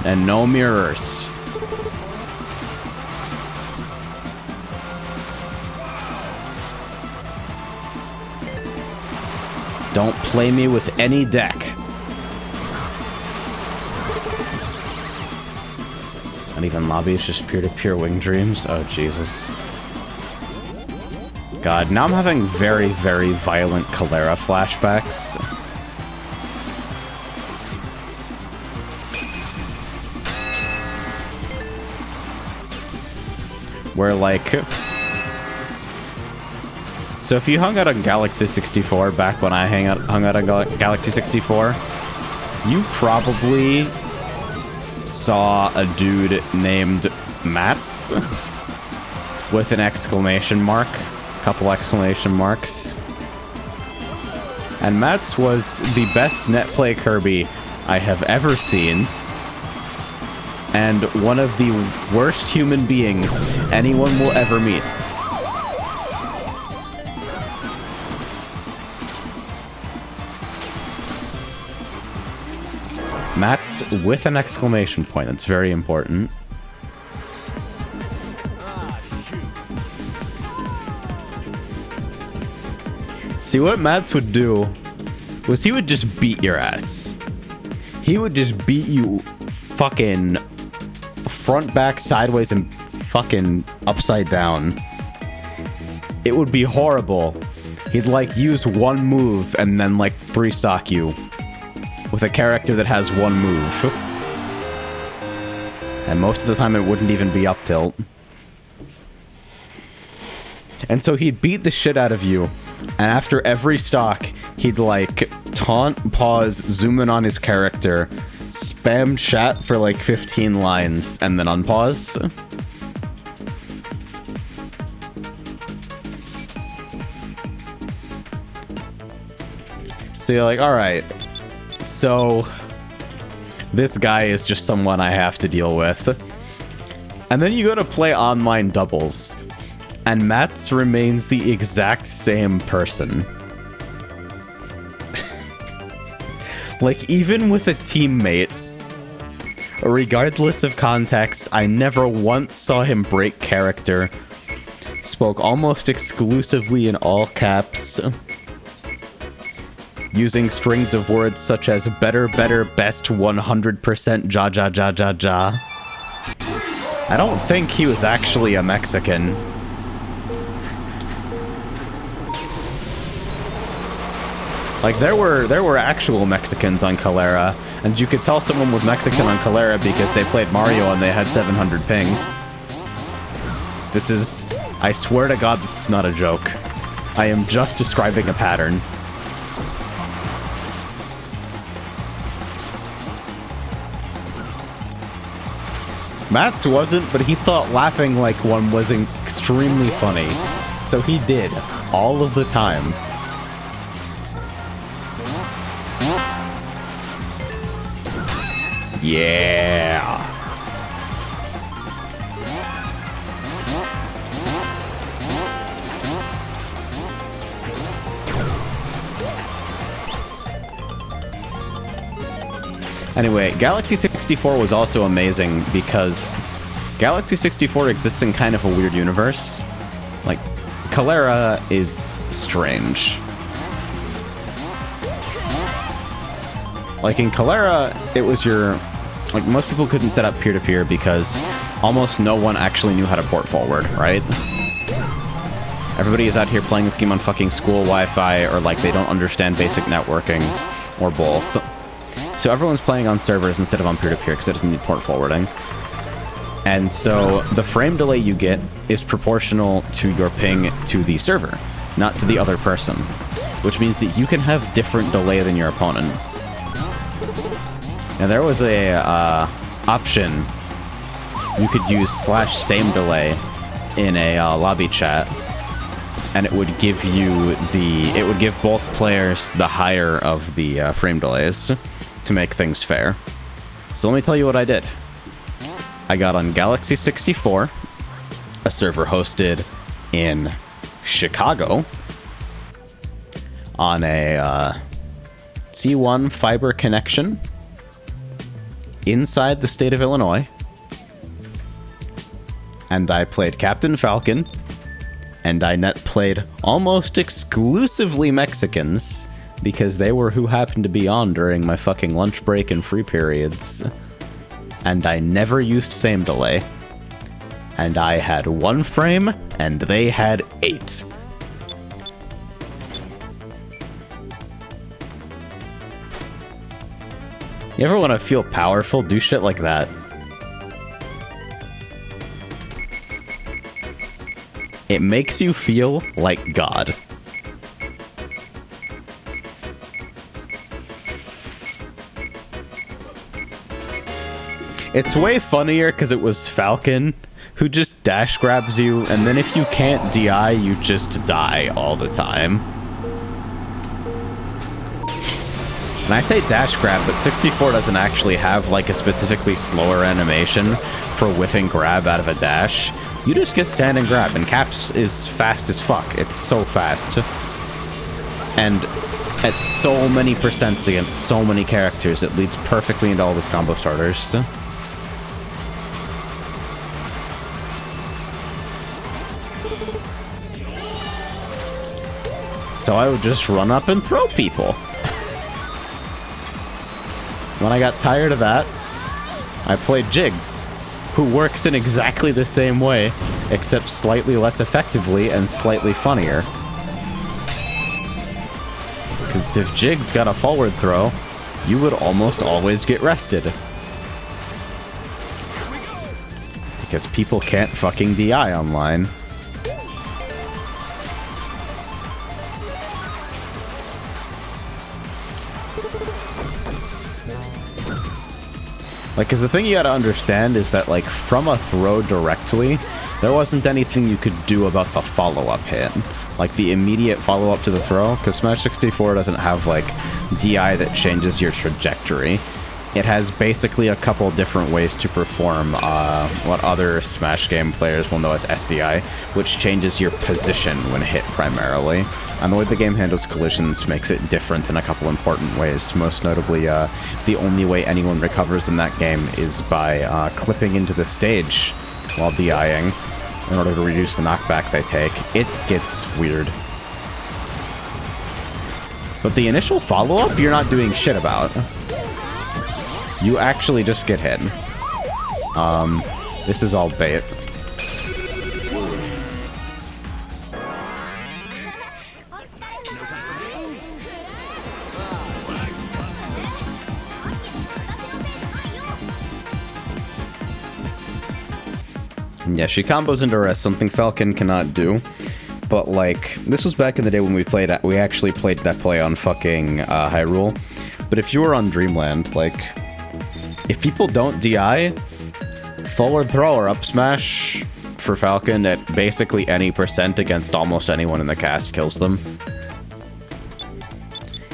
Speaker 1: And no mirrors. Don't play me with any deck. Not even lobby, it's just peer-to-peer wing dreams. Oh, Jesus. God, now I'm having very, very violent Cholera flashbacks. Where, like... So if you hung out on Galaxy 64 back when I hung out on Galaxy 64, you probably saw a dude named Mats with an exclamation mark, couple exclamation marks. And Mats was the best net play Kirby I have ever seen, and one of the worst human beings anyone will ever meet. Mats with an exclamation point. That's very important. See, what Mats would do was he would just beat your ass. He would just beat you fucking front, back, sideways, and fucking upside down. It would be horrible. He'd like use one move and then like free stock you with a character that has one move. And most of the time it wouldn't even be up tilt. And so he'd beat the shit out of you, and after every stock, he'd like taunt, pause, zoom in on his character, spam chat for like 15 lines, and then unpause. So you're like, alright, so this guy is just someone I have to deal with. And then you go to play online doubles, and Mats remains the exact same person. Like, even with a teammate, regardless of context, I never once saw him break character. Spoke almost exclusively in all caps, using strings of words such as better, better, best, 100%, ja, ja, ja, ja, ja. I don't think he was actually a Mexican. Like, there were actual Mexicans on Cholera, and you could tell someone was Mexican on Cholera because they played Mario and they had 700 ping. This is... I swear to God, this is not a joke. I am just describing a pattern. Mats wasn't, but he thought laughing like one was extremely funny. So he did, all of the time. Yeah. Anyway, Galaxy 64 was also amazing because Galaxy 64 exists in kind of a weird universe. Like, Cholera is strange. Like, in Cholera, it was your... Like, most people couldn't set up peer-to-peer because almost no one actually knew how to port forward, right? Everybody is out here playing this game on fucking school Wi-Fi, or like they don't understand basic networking, or both. So everyone's playing on servers instead of on peer-to-peer because it doesn't need port forwarding. And so the frame delay you get is proportional to your ping to the server, not to the other person. Which means that you can have different delay than your opponent. Now there was a option you could use /same delay in a lobby chat, and it would give you it would give both players the higher of the frame delays to make things fair. So let me tell you what I did. I got on Galaxy 64, a server hosted in Chicago, on a C1 fiber connection inside the state of Illinois. And I played Captain Falcon. And I net played almost exclusively Mexicans because they were who happened to be on during my fucking lunch break and free periods. And I never used same delay. And I had 1 frame, and they had 8. You ever want to feel powerful? Do shit like that. It makes you feel like God. It's way funnier because it was Falcon who just dash grabs you, and then if you can't DI, you just die all the time. And I say dash grab, but 64 doesn't actually have like a specifically slower animation for whiffing grab out of a dash. You just get stand and grab, and Caps is fast as fuck. It's so fast. And at so many percents against so many characters, it leads perfectly into all these combo starters. So I would just run up and throw people. When I got tired of that, I played Jigs, who works in exactly the same way, except slightly less effectively and slightly funnier. Because if Jigs got a forward throw, you would almost always get rested. Because people can't fucking DI online. Like, because the thing you gotta understand is that, like, from a throw directly, there wasn't anything you could do about the follow-up hit. Like, the immediate follow-up to the throw, because Smash 64 doesn't have, like, DI that changes your trajectory. It has basically a couple different ways to perform what other Smash game players will know as SDI, which changes your position when hit primarily. And the way the game handles collisions makes it different in a couple important ways. Most notably, the only way anyone recovers in that game is by clipping into the stage while DIing in order to reduce the knockback they take. It gets weird. But the initial follow-up, you're not doing shit about. You actually just get hit. This is all bait. Yeah, she combos into rest, something Falcon cannot do. But, like, this was back in the day when we actually played that play on fucking Hyrule. But if you were on Dreamland, like, if people don't DI, forward throw or up smash for Falcon at basically any percent against almost anyone in the cast kills them.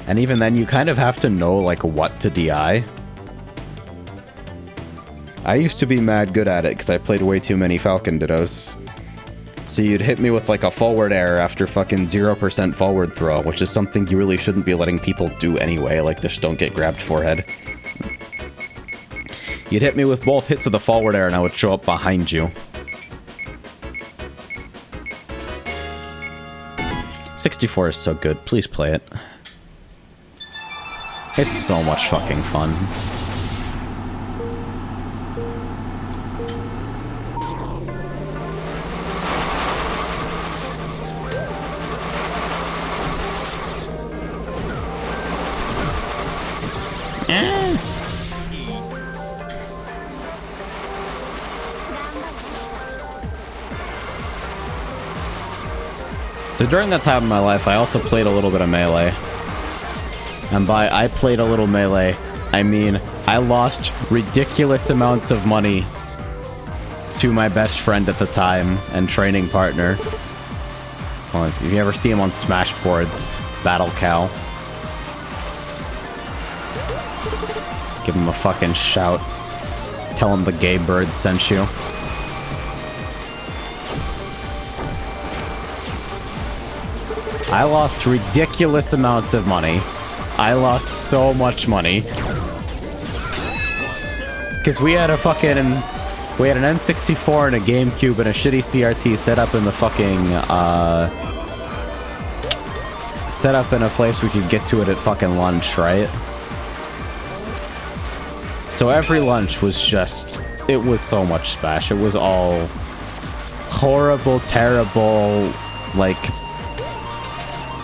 Speaker 1: And even then, you kind of have to know, like, what to DI. I used to be mad good at it because I played way too many Falcon Dittos. So you'd hit me with, like, a forward air after fucking 0% forward throw, which is something you really shouldn't be letting people do anyway, like, just don't get grabbed forehead. You'd hit me with both hits of the forward air and I would show up behind you. 64 is so good. Please play it. It's so much fucking fun. So during that time in my life, I also played a little bit of Melee. And by I played a little Melee, I mean I lost ridiculous amounts of money to my best friend at the time and training partner. Well, if you ever see him on Smash boards, Battle Cow. Give him a fucking shout. Tell him the gay bird sent you. I lost ridiculous amounts of money. I lost so much money. Because we had an N64 and a GameCube and a shitty CRT set up in the fucking, set up in a place we could get to it at fucking lunch, right? So every lunch was just, it was so much Smash. It was all horrible, terrible, like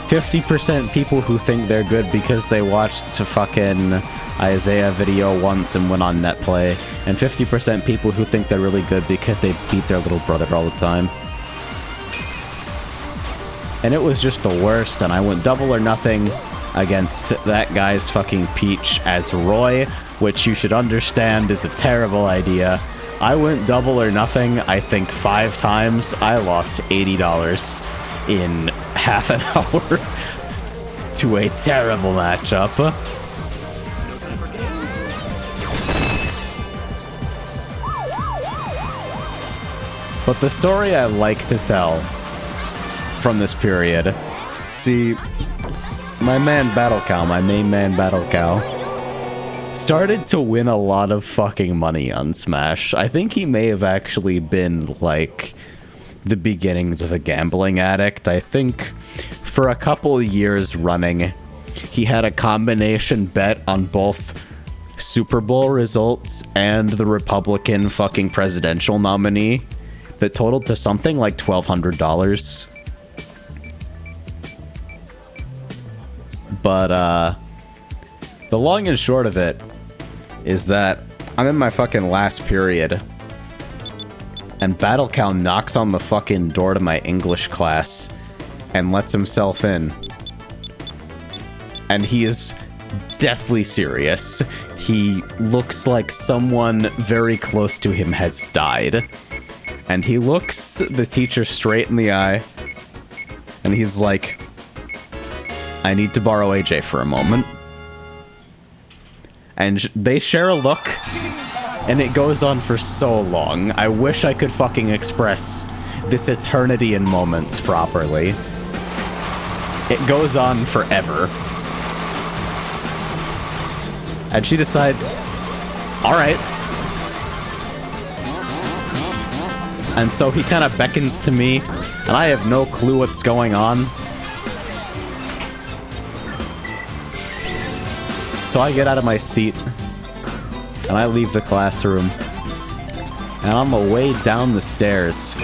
Speaker 1: 50% people who think they're good because they watched a fucking Isaiah video once and went on Netplay, and 50% people who think they're really good because they beat their little brother all the time. And it was just the worst, and I went double or nothing against that guy's fucking Peach as Roy, which you should understand is a terrible idea. I went double or nothing, I think 5 times. I lost $80 in half an hour to a terrible matchup. But the story I like to tell from this period, see, my man Battle Cow, my main man Battle Cow, started to win a lot of fucking money on Smash. I think he may have actually been, like, the beginnings of a gambling addict. I think for a couple of years running, he had a combination bet on both Super Bowl results and the Republican fucking presidential nominee that totaled to something like $1,200. But, the long and short of it is that I'm in my fucking last period, and Battle Cow knocks on the fucking door to my English class and lets himself in. And he is deathly serious. He looks like someone very close to him has died. And he looks the teacher straight in the eye, and he's like, I need to borrow AJ for a moment. And they share a look, and it goes on for so long. I wish I could fucking express this eternity in moments properly. It goes on forever. And she decides, alright. And so he kind of beckons to me, and I have no clue what's going on. So I get out of my seat, and I leave the classroom. And on the way down the stairs,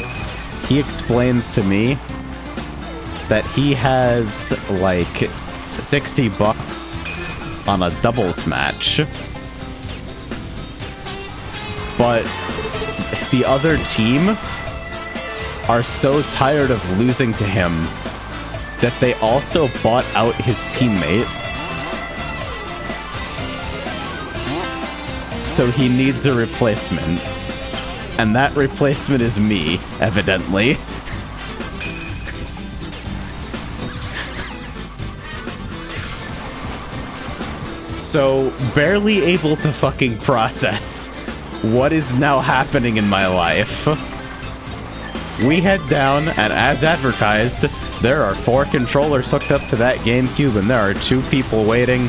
Speaker 1: he explains to me that he has, like, $60 on a doubles match. But the other team are so tired of losing to him that they also bought out his teammate. So he needs a replacement. And that replacement is me, evidently. So, barely able to fucking process what is now happening in my life. We head down, and as advertised, there are 4 controllers hooked up to that GameCube, and there are 2 people waiting.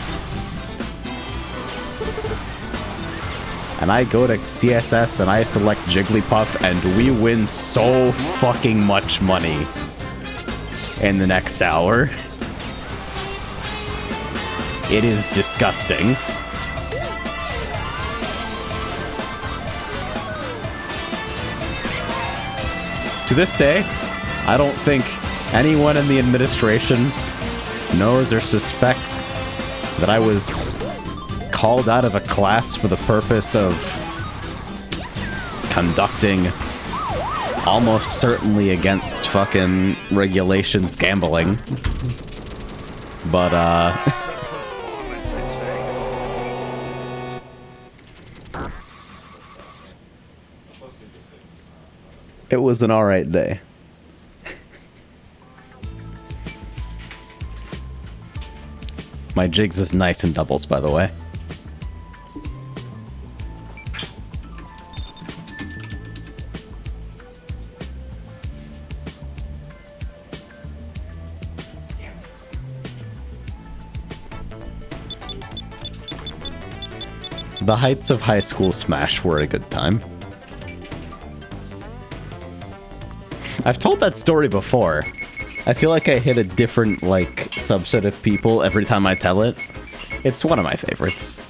Speaker 1: And I go to CSS and I select Jigglypuff, and we win so fucking much money in the next hour. It is disgusting. To this day, I don't think anyone in the administration knows or suspects that I was called out of a class for the purpose of conducting almost certainly against fucking regulations gambling. But, it was an alright day. My jigs is nice in doubles, by the way. The heights of high school Smash were a good time. I've told that story before. I feel like I hit a different, like, subset of people every time I tell it. It's one of my favorites.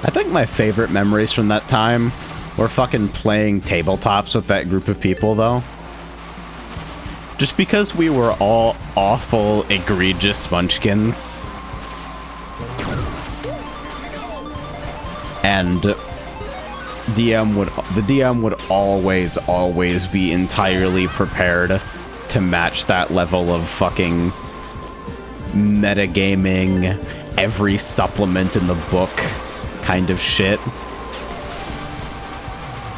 Speaker 1: I think my favorite memories from that time were fucking playing tabletops with that group of people, though. Just because we were all awful, egregious munchkins. And the DM would always be entirely prepared to match that level of fucking metagaming, every supplement in the book kind of shit.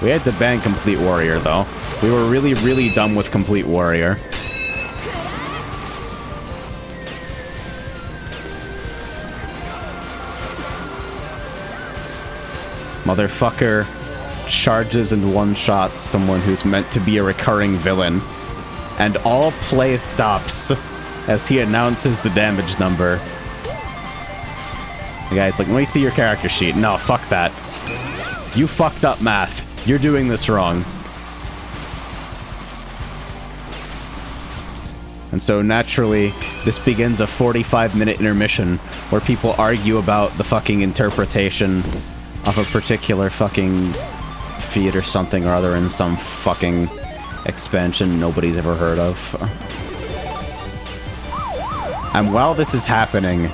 Speaker 1: We had to ban Complete Warrior, though. We were really, really dumb with Complete Warrior. Motherfucker charges and one-shots someone who's meant to be a recurring villain. And all play stops as he announces the damage number. The guy's like, let me see your character sheet. No, fuck that. You fucked up math. You're doing this wrong. And so naturally, this begins a 45-minute intermission where people argue about the fucking interpretation of a particular fucking feat or something or other in some fucking expansion nobody's ever heard of. And while this is happening...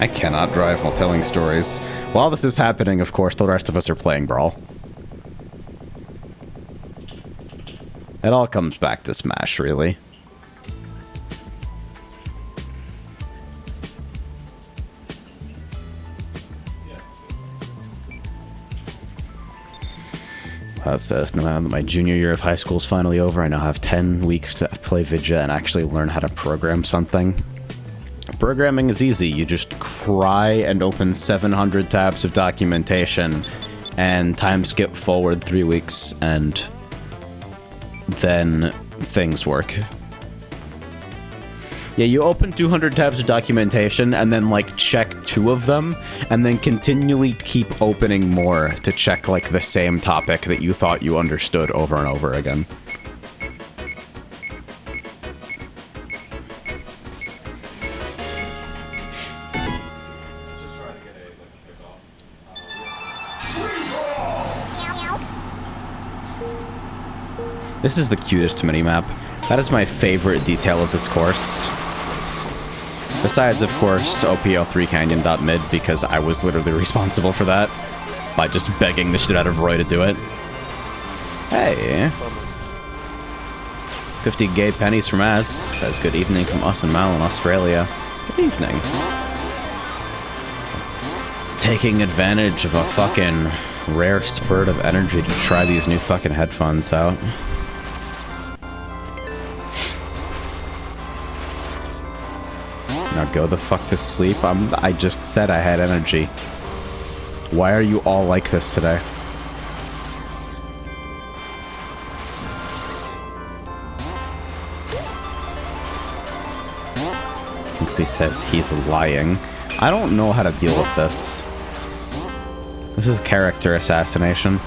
Speaker 1: I cannot drive while telling stories. While this is happening, of course, the rest of us are playing Brawl. It all comes back to Smash, really. It says, now that my junior year of high school is finally over, I now have 10 weeks to play Vidya and actually learn how to program something. Programming is easy. You just cry and open 700 tabs of documentation and time skip forward 3 weeks and then things work. Yeah, you open 200 tabs of documentation and then, like, check 2 of them, and then continually keep opening more to check, like, the same topic that you thought you understood over and over again. This is the cutest minimap. That is my favorite detail of this course. Besides, of course, OPL3Canyon.mid, because I was literally responsible for that by just begging the shit out of Roy to do it. Hey. 50 gay pennies from Az says good evening from us and Mal in Australia. Good evening. Taking advantage of a fucking rare spurt of energy to try these new fucking headphones out. Now go the fuck to sleep. I just said I had energy. Why are you all like this today? He says he's lying. I don't know how to deal with this. This is character assassination.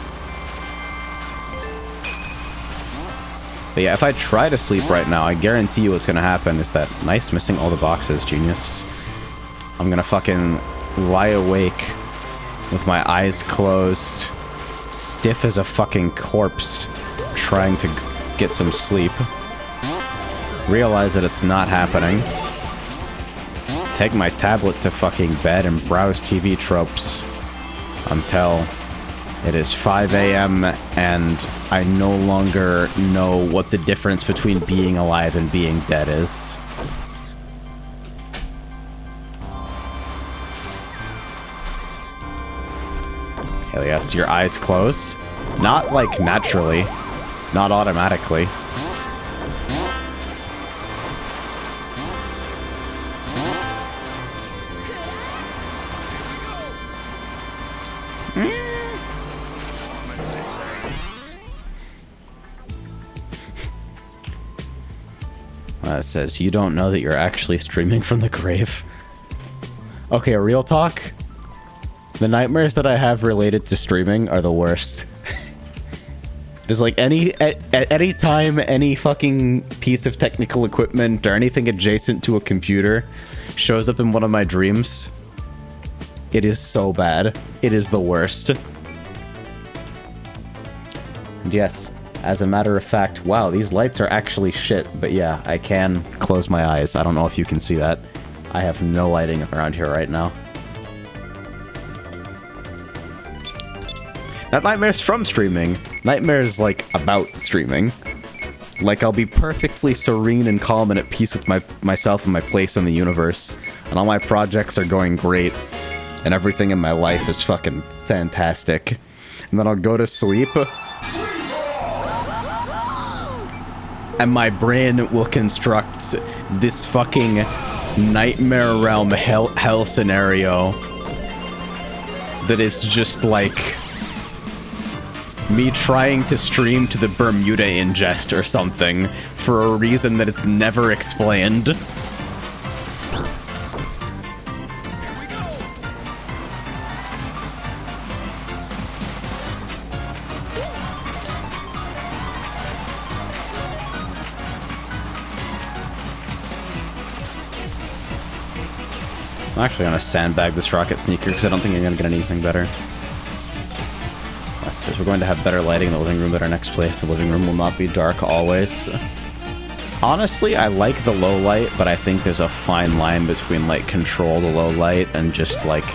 Speaker 1: But yeah, if I try to sleep right now, I guarantee you what's gonna happen is that... Nice, missing all the boxes, genius. I'm gonna fucking lie awake with my eyes closed, stiff as a fucking corpse, trying to get some sleep. Realize that it's not happening. Take my tablet to fucking bed and browse TV tropes until it is 5 a.m. and I no longer know what the difference between being alive and being dead is. Hell yes, your eyes close. Not, like, naturally. Not automatically. It says, you don't know that you're actually streaming from the grave. Okay, real talk. The nightmares that I have related to streaming are the worst. Just like at any time, any fucking piece of technical equipment or anything adjacent to a computer shows up in one of my dreams, it is so bad. It is the worst. And yes, as a matter of fact, wow, these lights are actually shit. But yeah, I can close my eyes. I don't know if you can see that. I have no lighting around here right now. Not nightmares from streaming. Nightmares, like, about streaming. Like, I'll be perfectly serene and calm and at peace with myself and my place in the universe. And all my projects are going great. And everything in my life is fucking fantastic. And then I'll go to sleep. And my brain will construct this fucking nightmare realm hell scenario. That is just like... me trying to stream to the Bermuda ingest or something for a reason that it's never explained. I'm actually gonna sandbag this rocket sneaker because I don't think I'm gonna get anything better. We're going to have better lighting in the living room at our next place. The living room will not be dark always. Honestly, I like the low light, but I think there's a fine line between, like, control the low light and just, like,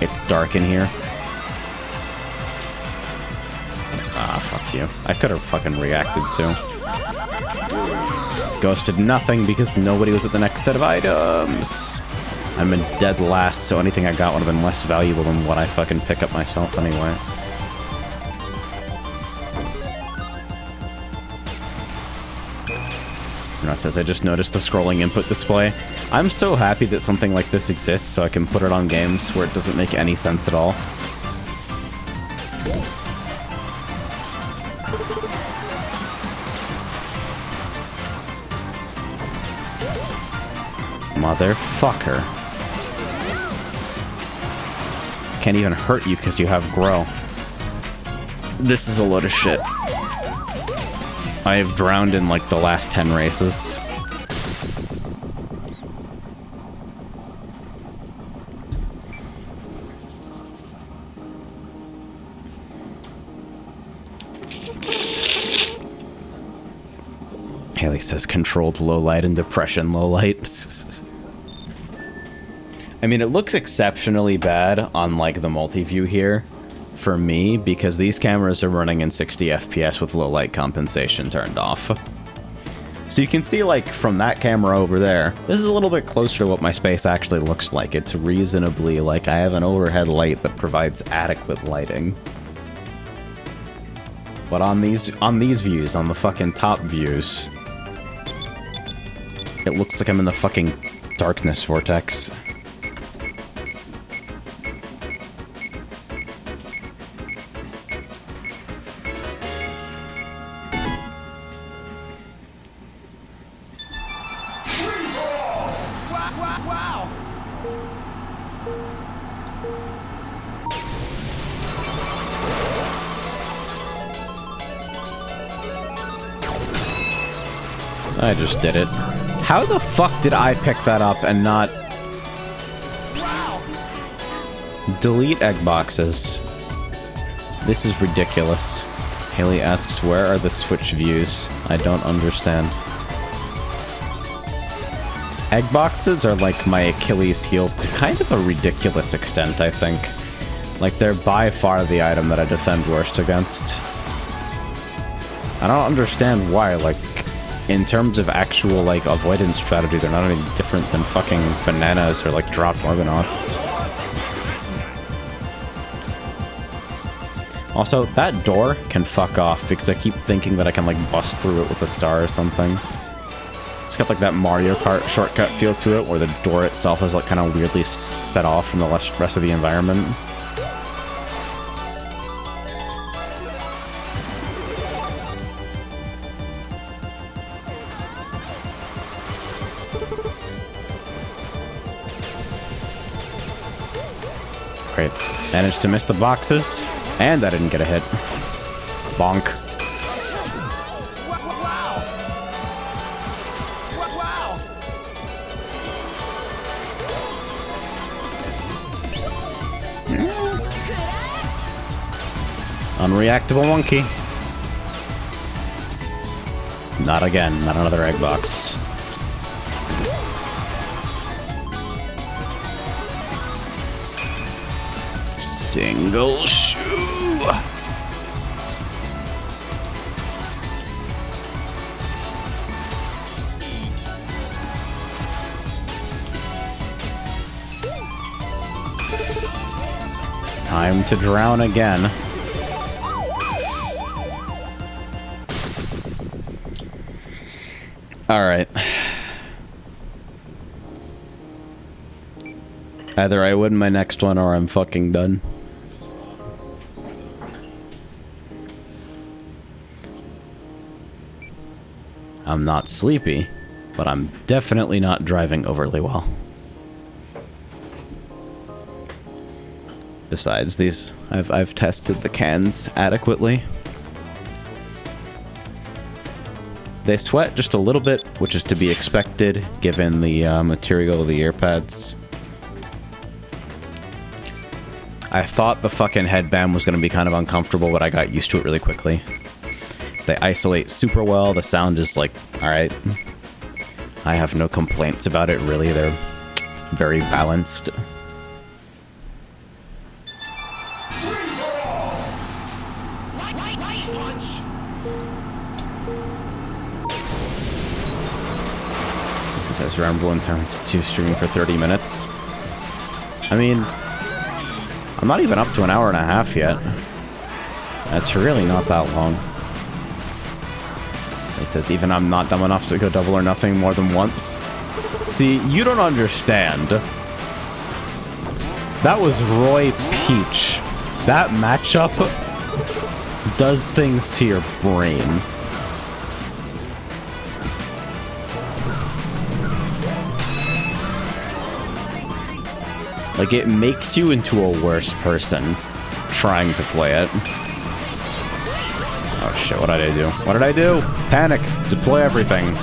Speaker 1: it's dark in here. Ah, fuck you. I could have fucking reacted too. Ghosted nothing because nobody was at the next set of items. I'm in dead last, so anything I got would have been less valuable than what I fucking pick up myself anyway. It says, I just noticed the scrolling input display. I'm so happy that something like this exists so I can put it on games where it doesn't make any sense at all. Motherfucker. Can't even hurt you because you have grow. This is a load of shit. I have drowned in like the last 10 races. Haley says controlled low light and depression low light. I mean, it looks exceptionally bad on like the multi-view here for me because these cameras are running in 60 FPS with low light compensation turned off. So you can see like from that camera over there, this is a little bit closer to what my space actually looks like. It's reasonably like I have an overhead light that provides adequate lighting. But on these views, on the fucking top views, it looks like I'm in the fucking darkness vortex. I just did it. How the fuck did I pick that up and not... Delete egg boxes. This is ridiculous. Haley asks, where are the Switch views? I don't understand. Egg boxes are like my Achilles heel to kind of a ridiculous extent, I think. Like, they're by far the item that I defend worst against. I don't understand why, like... In terms of actual, like, avoidance strategy, they're not any different than fucking bananas or, like, dropped Morgonauts. Also, that door can fuck off because I keep thinking that I can, like, bust through it with a star or something. It's got, like, that Mario Kart shortcut feel to it where the door itself is, like, kind of weirdly set off from the rest of the environment. Great. Managed to miss the boxes, and I didn't get a hit. Bonk. Unreactable monkey. Not again. Not another egg box. Single shoe. Time to drown again. All right. Either I win my next one or I'm fucking done. I'm not sleepy, but I'm definitely not driving overly well. Besides, these I've tested the cans adequately. They sweat just a little bit, which is to be expected given the material of the ear pads. I thought the fucking headband was going to be kind of uncomfortable, but I got used to it really quickly. They isolate super well. The sound is like, alright. I have no complaints about it, really. They're very balanced. This says Rumble in terms of streaming for 30 minutes. I mean, I'm not even up to an hour and a half yet. That's really not that long. It says even I'm not dumb enough to go double or nothing more than once. See, you don't understand. That was Roy Peach. That matchup does things to your brain. Like, it makes you into a worse person trying to play it. Oh shit, what did I do? What did I do? Panic! Deploy everything.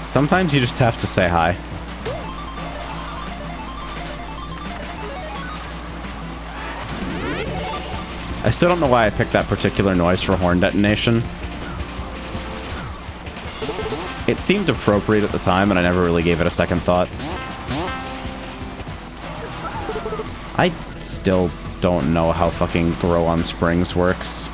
Speaker 1: Sometimes you just have to say hi. I still don't know why I picked that particular noise for horn detonation. It seemed appropriate at the time, and I never really gave it a second thought. I still don't know how fucking Grow on Springs works.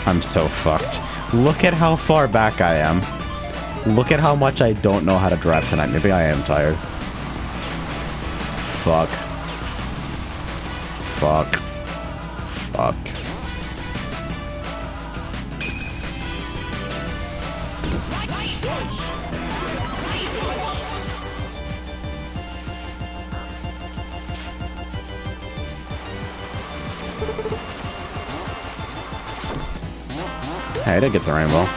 Speaker 1: I'm so fucked. Look at how far back I am. Look at how much I don't know how to drive tonight. Maybe I am tired. Fuck. Fuck. Fuck. Hey, I did get the rainbow.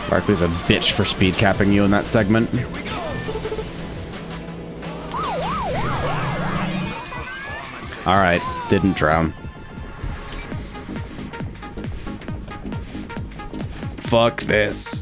Speaker 1: Barkley's a bitch for speed capping you in that segment. Alright, didn't drown. Fuck this.